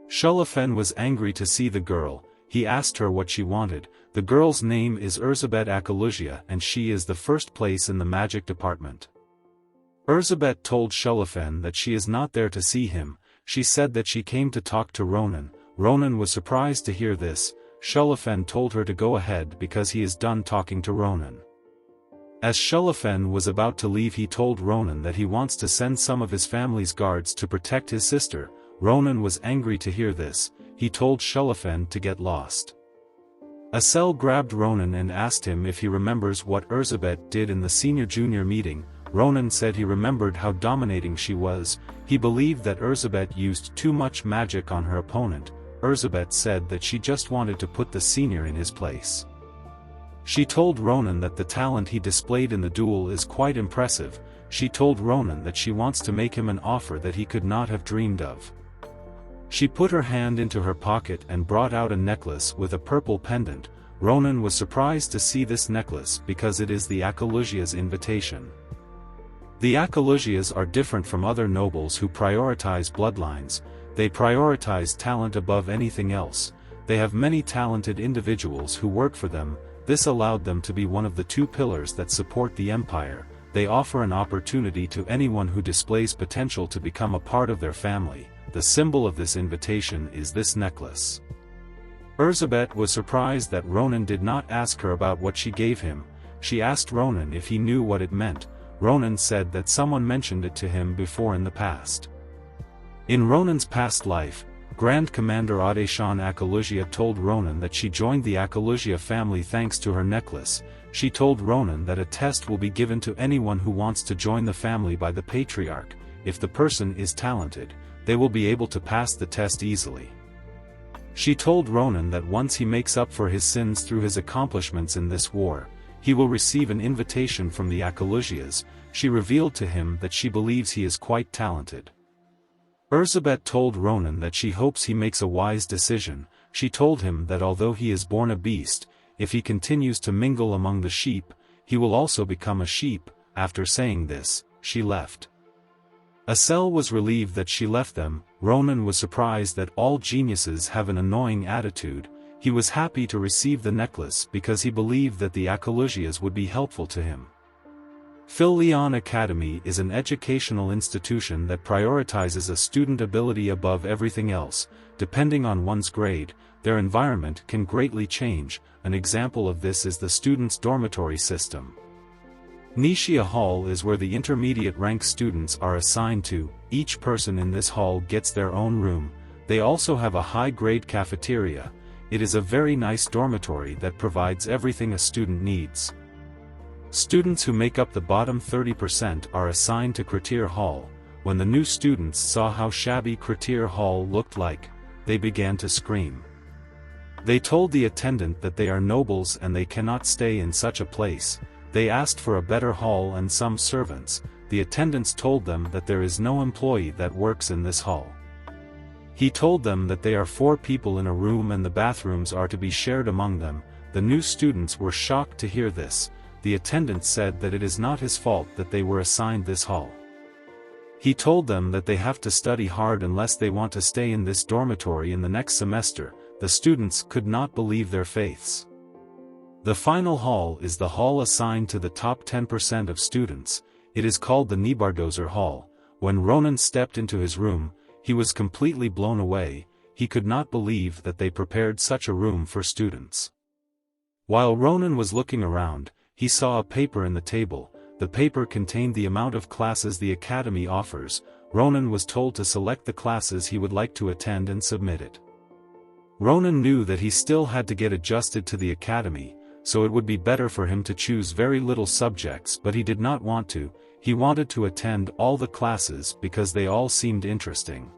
Shulafen was angry to see the girl. He asked her what she wanted. The girl's name is Erzabet Akalusia and she is the first place in the magic department. Erzabet told Shulafen that she is not there to see him. She said that she came to talk to Ronan. Ronan was surprised to hear this. Shulafen told her to go ahead because he is done talking to Ronan. As Shulafen was about to leave, he told Ronan that he wants to send some of his family's guards to protect his sister. Ronan was angry to hear this. He told Shulafen to get lost. Asel grabbed Ronan and asked him if he remembers what Erzabet did in the senior-junior meeting. Ronan said he remembered how dominating she was. He believed that Erzabet used too much magic on her opponent. Erzabet said that she just wanted to put the senior in his place. She told Ronan that the talent he displayed in the duel is quite impressive. She told Ronan that she wants to make him an offer that he could not have dreamed of. She put her hand into her pocket and brought out a necklace with a purple pendant. Ronan was surprised to see this necklace because it is the Akalusia's invitation. The Akalusias are different from other nobles who prioritize bloodlines. They prioritize talent above anything else. They have many talented individuals who work for them. This allowed them to be one of the two pillars that support the empire. They offer an opportunity to anyone who displays potential to become a part of their family. The symbol of this invitation is this necklace. Erzabet was surprised that Ronan did not ask her about what she gave him. She asked Ronan if he knew what it meant. Ronan said that someone mentioned it to him before in the past. In Ronan's past life, Grand Commander Adeshan Akalusia told Ronan that she joined the Akalusia family thanks to her necklace. She told Ronan that a test will be given to anyone who wants to join the family by the Patriarch. If the person is talented, they will be able to pass the test easily. She told Ronan that once he makes up for his sins through his accomplishments in this war, he will receive an invitation from the Akalusias. She revealed to him that she believes he is quite talented. Erzabet told Ronan that she hopes he makes a wise decision. She told him that although he is born a beast, if he continues to mingle among the sheep, he will also become a sheep. After saying this, she left. Asel was relieved that she left them. Ronan was surprised that all geniuses have an annoying attitude. He was happy to receive the necklace because he believed that the Akalusias would be helpful to him. Phil-Leon Academy is an educational institution that prioritizes a student ability above everything else. Depending on one's grade, their environment can greatly change. An example of this is the students' dormitory system. Nishia Hall is where the intermediate rank students are assigned to. Each person in this hall gets their own room. They also have a high-grade cafeteria. It is a very nice dormitory that provides everything a student needs. Students who make up the bottom 30% are assigned to Kratir Hall. When the new students saw how shabby Kratir Hall looked like, they began to scream. They told the attendant that they are nobles and they cannot stay in such a place. They asked for a better hall and some servants. The attendants told them that there is no employee that works in this hall. He told them that they are 4 people in a room and the bathrooms are to be shared among them. The new students were shocked to hear this. The attendant said that it is not his fault that they were assigned this hall. He told them that they have to study hard unless they want to stay in this dormitory in the next semester. The students could not believe their faiths. The final hall is the hall assigned to the top 10% of students. It is called the Nibardozer Hall. When Ronan stepped into his room, he was completely blown away. He could not believe that they prepared such a room for students. While Ronan was looking around, he saw a paper in the table. The paper contained the amount of classes the academy offers. Ronan was told to select the classes he would like to attend and submit it. Ronan knew that he still had to get adjusted to the academy, so it would be better for him to choose very little subjects, but he did not want to. he wanted to attend all the classes because they all seemed interesting.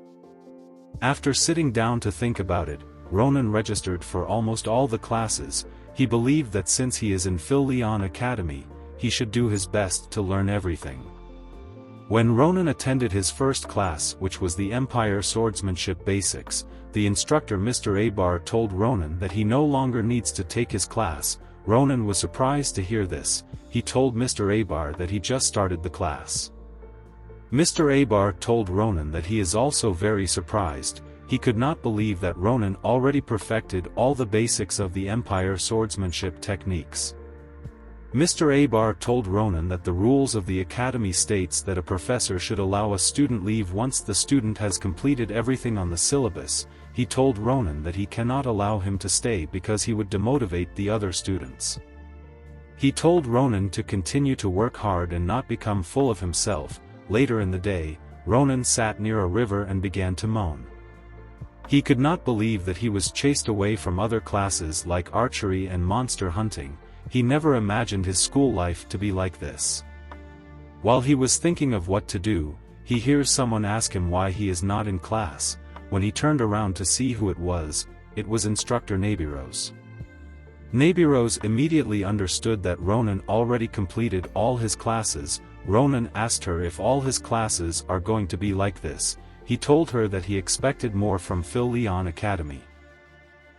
After sitting down to think about it, Ronan registered for almost all the classes. He believed that since he is in Phil Leon Academy, he should do his best to learn everything. When Ronan attended his first class, which was the Empire Swordsmanship Basics, the instructor Mr. Abar told Ronan that he no longer needs to take his class. Ronan was surprised to hear this. He told Mr. Abar that he just started the class. Mr. Abar told Ronan that he is also very surprised. He could not believe that Ronan already perfected all the basics of the Empire Swordsmanship techniques. Mr. Abar told Ronan that the rules of the academy states that a professor should allow a student leave once the student has completed everything on the syllabus. He told Ronan that he cannot allow him to stay because he would demotivate the other students. He told Ronan to continue to work hard and not become full of himself. Later in the day, Ronan sat near a river and began to moan. He could not believe that he was chased away from other classes like archery and monster hunting. He never imagined his school life to be like this. While he was thinking of what to do, he hears someone ask him why he is not in class. When he turned around to see who it was instructor Nabiros. Nabiros immediately understood that Ronan already completed all his classes. Ronan asked her if all his classes are going to be like this. He told her that he expected more from Phil Leon Academy.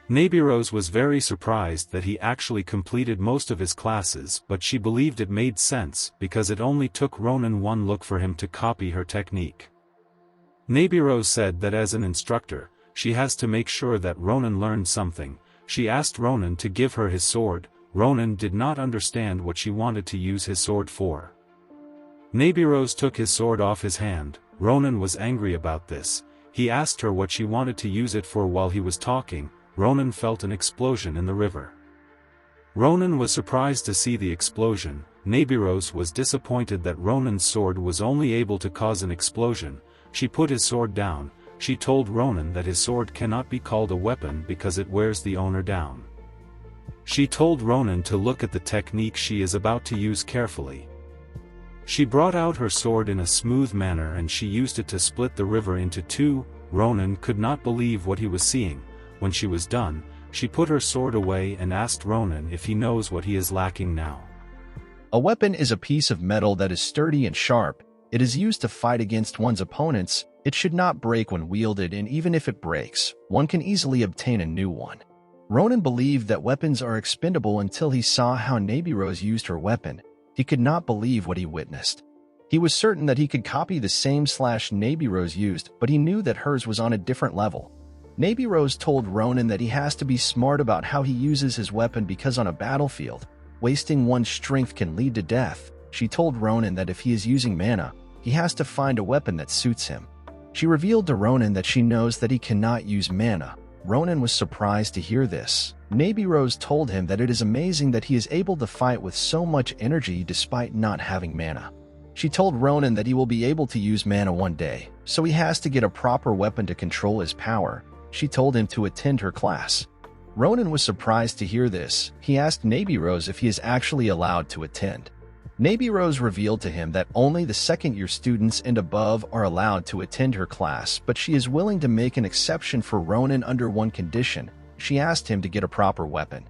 Nabiros was very surprised that he actually completed most of his classes, but she believed it made sense because it only took Ronan one look for him to copy her technique. Nabiros said that as an instructor, she has to make sure that Ronan learned something. She asked Ronan to give her his sword. Ronan did not understand what she wanted to use his sword for. Nabiros took his sword off his hand. Ronan was angry about this. He asked her what she wanted to use it for. While he was talking, Ronan felt an explosion in the river. Ronan was surprised to see the explosion. Nabiros was disappointed that Ronan's sword was only able to cause an explosion. She put his sword down. She told Ronan that his sword cannot be called a weapon because it wears the owner down. She told Ronan to look at the technique she is about to use carefully. She brought out her sword in a smooth manner and she used it to split the river into two. Ronan could not believe what he was seeing. When she was done, she put her sword away and asked Ronan if he knows what he is lacking now. A weapon is a piece of metal that is sturdy and sharp. It is used to fight against one's opponents. It should not break when wielded, and even if it breaks, one can easily obtain a new one. Ronan believed that weapons are expendable until he saw how Nabiros used her weapon. He could not believe what he witnessed. He was certain that he could copy the same slash Nabiros used, but he knew that hers was on a different level. Nabiros told Ronan that he has to be smart about how he uses his weapon because on a battlefield, wasting one's strength can lead to death. She told Ronan that if he is using mana, he has to find a weapon that suits him. She revealed to Ronan that she knows that he cannot use mana. Ronan was surprised to hear this. Nabiros told him that it is amazing that he is able to fight with so much energy despite not having mana. She told Ronan that he will be able to use mana one day, so he has to get a proper weapon to control his power. She told him to attend her class. Ronan was surprised to hear this. He asked Nabiros if he is actually allowed to attend. Nabiros revealed to him that only the second-year students and above are allowed to attend her class, but she is willing to make an exception for Ronan under one condition. She asked him to get a proper weapon.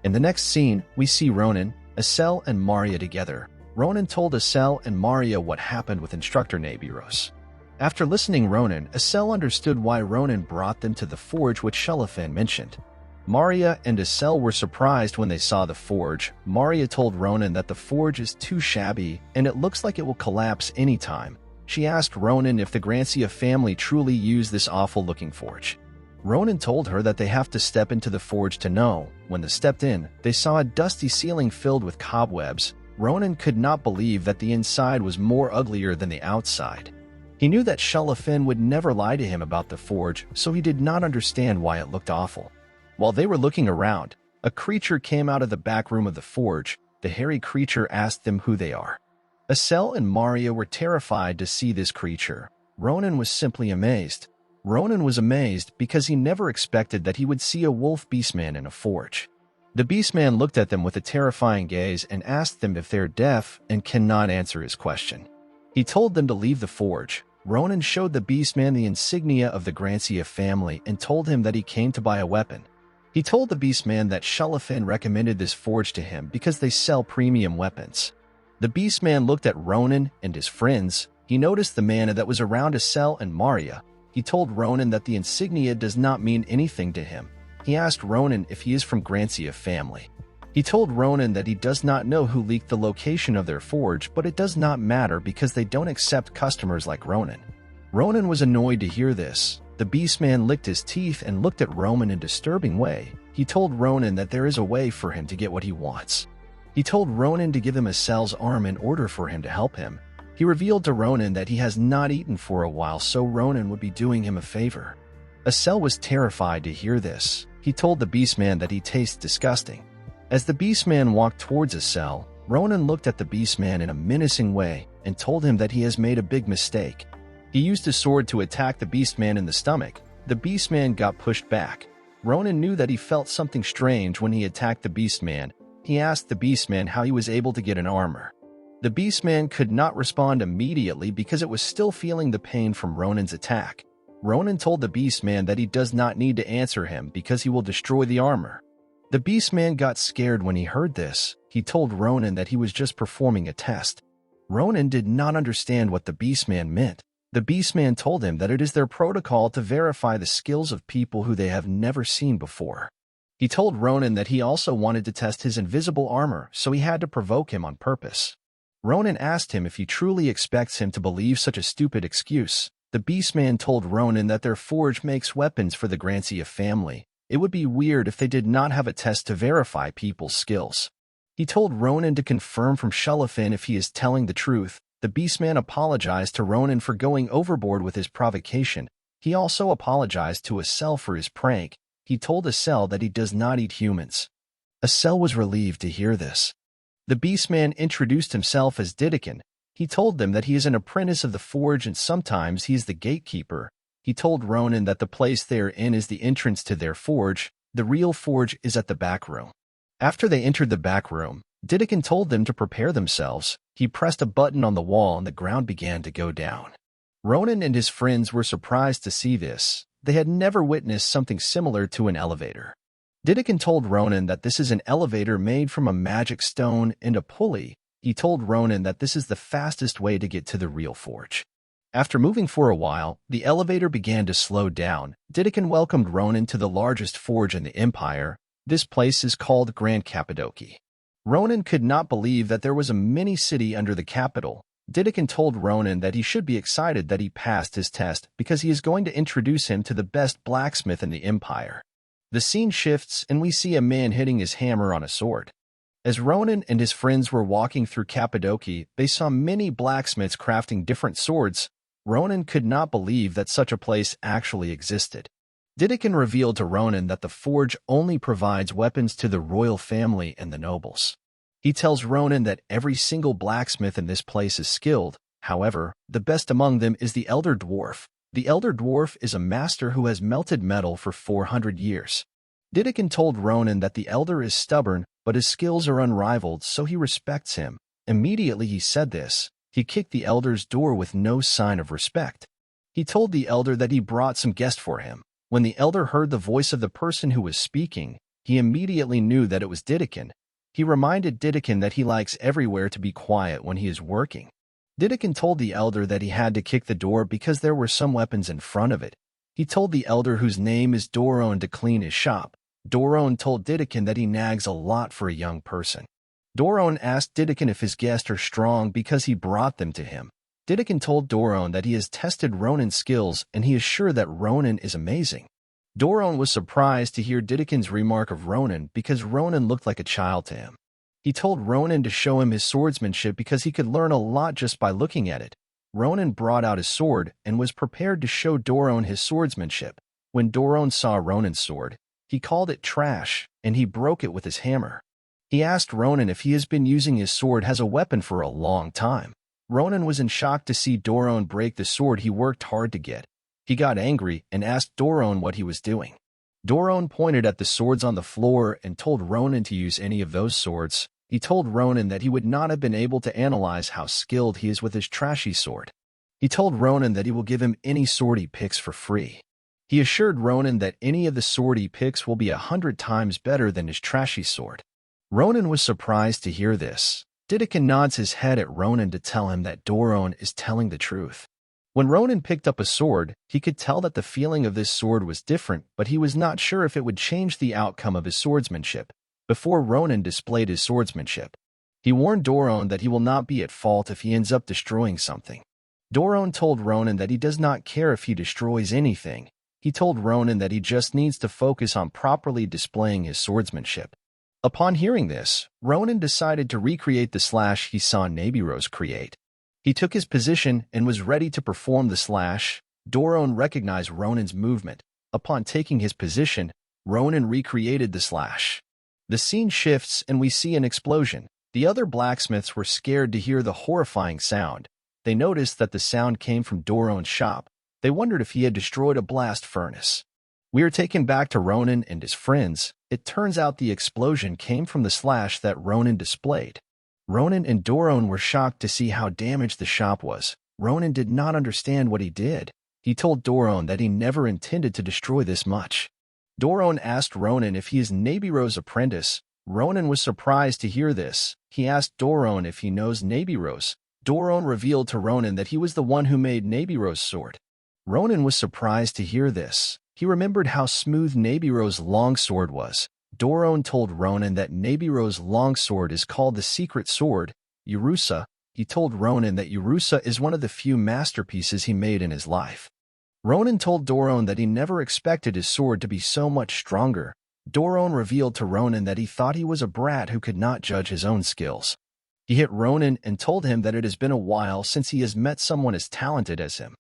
In the next scene, we see Ronan, Asel, and Maria together. Ronan told Asel and Maria what happened with instructor Nabiros. After listening Ronan, Asel understood why Ronan brought them to the forge which Shelafin mentioned. Maria and Asel were surprised when they saw the forge. Maria told Ronan that the forge is too shabby and it looks like it will collapse anytime. She asked Ronan if the Grancia family truly used this awful-looking forge. Ronan told her that they have to step into the forge to know. When they stepped in, they saw a dusty ceiling filled with cobwebs. Ronan could not believe that the inside was more uglier than the outside. He knew that Shelafin would never lie to him about the forge, so he did not understand why it looked awful. While they were looking around, a creature came out of the back room of the forge. The hairy creature asked them who they are. Asel and Maria were terrified to see this creature. Ronan was simply amazed. Ronan was amazed because he never expected that he would see a wolf beastman in a forge. The beastman looked at them with a terrifying gaze and asked them if they're deaf and cannot answer his question. He told them to leave the forge. Ronan showed the beastman the insignia of the Grancia family and told him that he came to buy a weapon. He told the beastman that Shelafin recommended this forge to him because they sell premium weapons. The beastman looked at Ronan and his friends. He noticed the mana that was around Asel and Maria. He told Ronan that the insignia does not mean anything to him. He asked Ronan if he is from Grancia family. He told Ronan that he does not know who leaked the location of their forge, but it does not matter because they don't accept customers like Ronan. Ronan was annoyed to hear this. The beastman licked his teeth and looked at Ronan in a disturbing way. He told Ronan that there is a way for him to get what he wants. He told Ronan to give him Asel's arm in order for him to help him. He revealed to Ronan that he has not eaten for a while, so Ronan would be doing him a favor. Asel was terrified to hear this. He told the beastman that he tastes disgusting. As the beastman walked towards Asel, Ronan looked at the beastman in a menacing way and told him that he has made a big mistake. He used his sword to attack the beastman in the stomach. The beastman got pushed back. Ronan knew that he felt something strange when he attacked the beastman. He asked the beastman how he was able to get an armor. The beastman could not respond immediately because it was still feeling the pain from Ronan's attack. Ronan told the beastman that he does not need to answer him because he will destroy the armor. The beastman got scared when he heard this. He told Ronan that he was just performing a test. Ronan did not understand what the beastman meant. The beastman told him that it is their protocol to verify the skills of people who they have never seen before. He told Ronan that he also wanted to test his invisible armor, so he had to provoke him on purpose. Ronan asked him if he truly expects him to believe such a stupid excuse. The beastman told Ronan that their forge makes weapons for the Grancia family. It would be weird if they did not have a test to verify people's skills. He told Ronan to confirm from Shelafin if he is telling the truth. The beastman apologized to Ronan for going overboard with his provocation. He also apologized to Asel for his prank. He told Asel that he does not eat humans. Asel was relieved to hear this. The beastman introduced himself as Didikin. He told them that he is an apprentice of the forge and sometimes he is the gatekeeper. He told Ronan that the place they are in is the entrance to their forge. The real forge is at the back room. After they entered the back room, Didikin told them to prepare themselves. He pressed a button on the wall and the ground began to go down. Ronan and his friends were surprised to see this. They had never witnessed something similar to an elevator. Didikin told Ronan that this is an elevator made from a magic stone and a pulley. He told Ronan that this is the fastest way to get to the real forge. After moving for a while, the elevator began to slow down. Didikin welcomed Ronan to the largest forge in the empire. This place is called Grand Cappadocia. Ronan could not believe that there was a mini-city under the capital. Didikin told Ronan that he should be excited that he passed his test because he is going to introduce him to the best blacksmith in the empire. The scene shifts and we see a man hitting his hammer on a sword. As Ronan and his friends were walking through Cappadocia, they saw many blacksmiths crafting different swords. Ronan could not believe that such a place actually existed. Didikin revealed to Ronan that the forge only provides weapons to the royal family and the nobles. He tells Ronan that every single blacksmith in this place is skilled. However, the best among them is the Elder Dwarf. The Elder Dwarf is a master who has melted metal for 400 years. Didikin told Ronan that the Elder is stubborn, but his skills are unrivaled, so he respects him. Immediately he said this, he kicked the Elder's door with no sign of respect. He told the Elder that he brought some guest for him. When the Elder heard the voice of the person who was speaking, he immediately knew that it was Didikin. He reminded Didikin that he likes everywhere to be quiet when he is working. Didikin told the Elder that he had to kick the door because there were some weapons in front of it. He told the Elder, whose name is Doron, to clean his shop. Doron told Didikin that he nags a lot for a young person. Doron asked Didikin if his guests are strong because he brought them to him. Didikin told Doron that he has tested Ronan's skills and he is sure that Ronan is amazing. Doron was surprised to hear Didikin's remark of Ronan because Ronan looked like a child to him. He told Ronan to show him his swordsmanship because he could learn a lot just by looking at it. Ronan brought out his sword and was prepared to show Doron his swordsmanship. When Doron saw Ronan's sword, he called it trash and he broke it with his hammer. He asked Ronan if he has been using his sword as a weapon for a long time. Ronan was in shock to see Doron break the sword he worked hard to get. He got angry and asked Doron what he was doing. Doron pointed at the swords on the floor and told Ronan to use any of those swords. He told Ronan that he would not have been able to analyze how skilled he is with his trashy sword. He told Ronan that he will give him any sword he picks for free. He assured Ronan that any of the sword he picks will be 100 times better than his trashy sword. Ronan was surprised to hear this. Dedekind nods his head at Ronan to tell him that Doron is telling the truth. When Ronan picked up a sword, he could tell that the feeling of this sword was different, but he was not sure if it would change the outcome of his swordsmanship. Before Ronan displayed his swordsmanship, he warned Doron that he will not be at fault if he ends up destroying something. Doron told Ronan that he does not care if he destroys anything. He told Ronan that he just needs to focus on properly displaying his swordsmanship. Upon hearing this, Ronan decided to recreate the slash he saw Nabirose create. He took his position and was ready to perform the slash. Doron recognized Ronan's movement. Upon taking his position, Ronan recreated the slash. The scene shifts and we see an explosion. The other blacksmiths were scared to hear the horrifying sound. They noticed that the sound came from Doron's shop. They wondered if he had destroyed a blast furnace. We are taken back to Ronan and his friends. It turns out the explosion came from the slash that Ronan displayed. Ronan and Doron were shocked to see how damaged the shop was. Ronan did not understand what he did. He told Doron that he never intended to destroy this much. Doron asked Ronan if he is Nabirose's apprentice. Ronan was surprised to hear this. He asked Doron if he knows Nabirose. Doron revealed to Ronan that he was the one who made Nabirose's sword. Ronan was surprised to hear this. He remembered how smooth Nabirose's longsword was. Doron told Ronan that Nabirose's longsword is called the secret sword, Yurusa. He told Ronan that Yurusa is one of the few masterpieces he made in his life. Ronan told Doron that he never expected his sword to be so much stronger. Doron revealed to Ronan that he thought he was a brat who could not judge his own skills. He hit Ronan and told him that it has been a while since he has met someone as talented as him.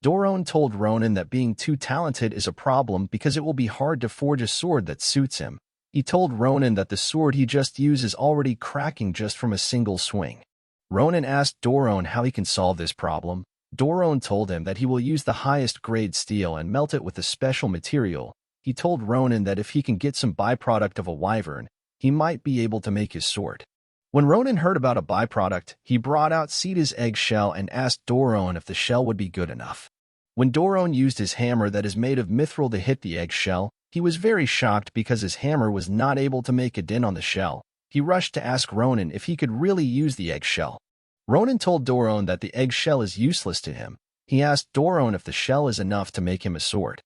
Doron told Ronan that being too talented is a problem because it will be hard to forge a sword that suits him. He told Ronan that the sword he just used is already cracking just from a single swing. Ronan asked Doron how he can solve this problem. Doron told him that he will use the highest grade steel and melt it with a special material. He told Ronan that if he can get some byproduct of a wyvern, he might be able to make his sword. When Ronan heard about a byproduct, he brought out Sita's eggshell and asked Doron if the shell would be good enough. When Doron used his hammer that is made of mithril to hit the eggshell, he was very shocked because his hammer was not able to make a dent on the shell. He rushed to ask Ronan if he could really use the eggshell. Ronan told Doron that the eggshell is useless to him. He asked Doron if the shell is enough to make him a sword.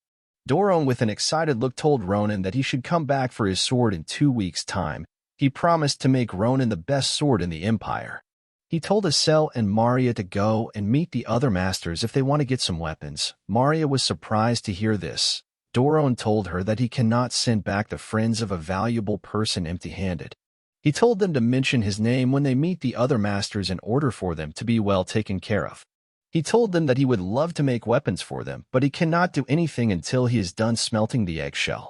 Doron, with an excited look, told Ronan that he should come back for his sword in 2 weeks' time. He promised to make Ronan the best sword in the Empire. He told Asel and Maria to go and meet the other masters if they want to get some weapons. Maria was surprised to hear this. Doron told her that he cannot send back the friends of a valuable person empty-handed. He told them to mention his name when they meet the other masters in order for them to be well taken care of. He told them that he would love to make weapons for them, but he cannot do anything until he is done smelting the eggshell.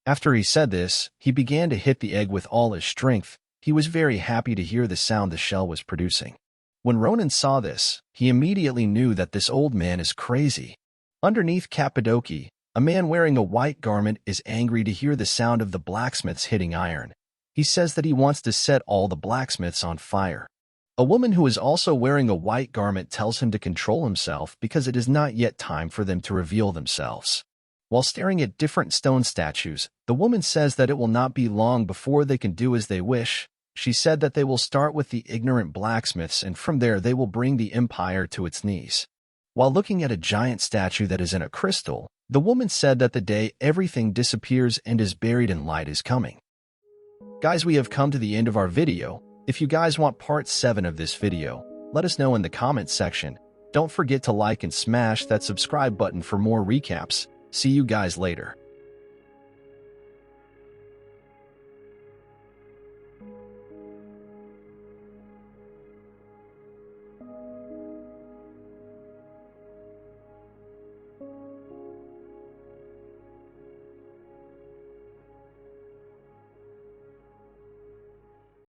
After he said this, he began to hit the egg with all his strength. He was very happy to hear the sound the shell was producing. When Ronan saw this, he immediately knew that this old man is crazy. Underneath Cappadocia, a man wearing a white garment is angry to hear the sound of the blacksmiths hitting iron. He says that he wants to set all the blacksmiths on fire. A woman who is also wearing a white garment tells him to control himself because it is not yet time for them to reveal themselves. While staring at different stone statues, the woman says that it will not be long before they can do as they wish. She said that they will start with the ignorant blacksmiths and from there they will bring the empire to its knees. While looking at a giant statue that is in a crystal, the woman said that the day everything disappears and is buried in light is coming. Guys, we have come to the end of our video. If you guys want part 7 of this video, let us know in the comments section. Don't forget to like and smash that subscribe button for more recaps. See you guys later.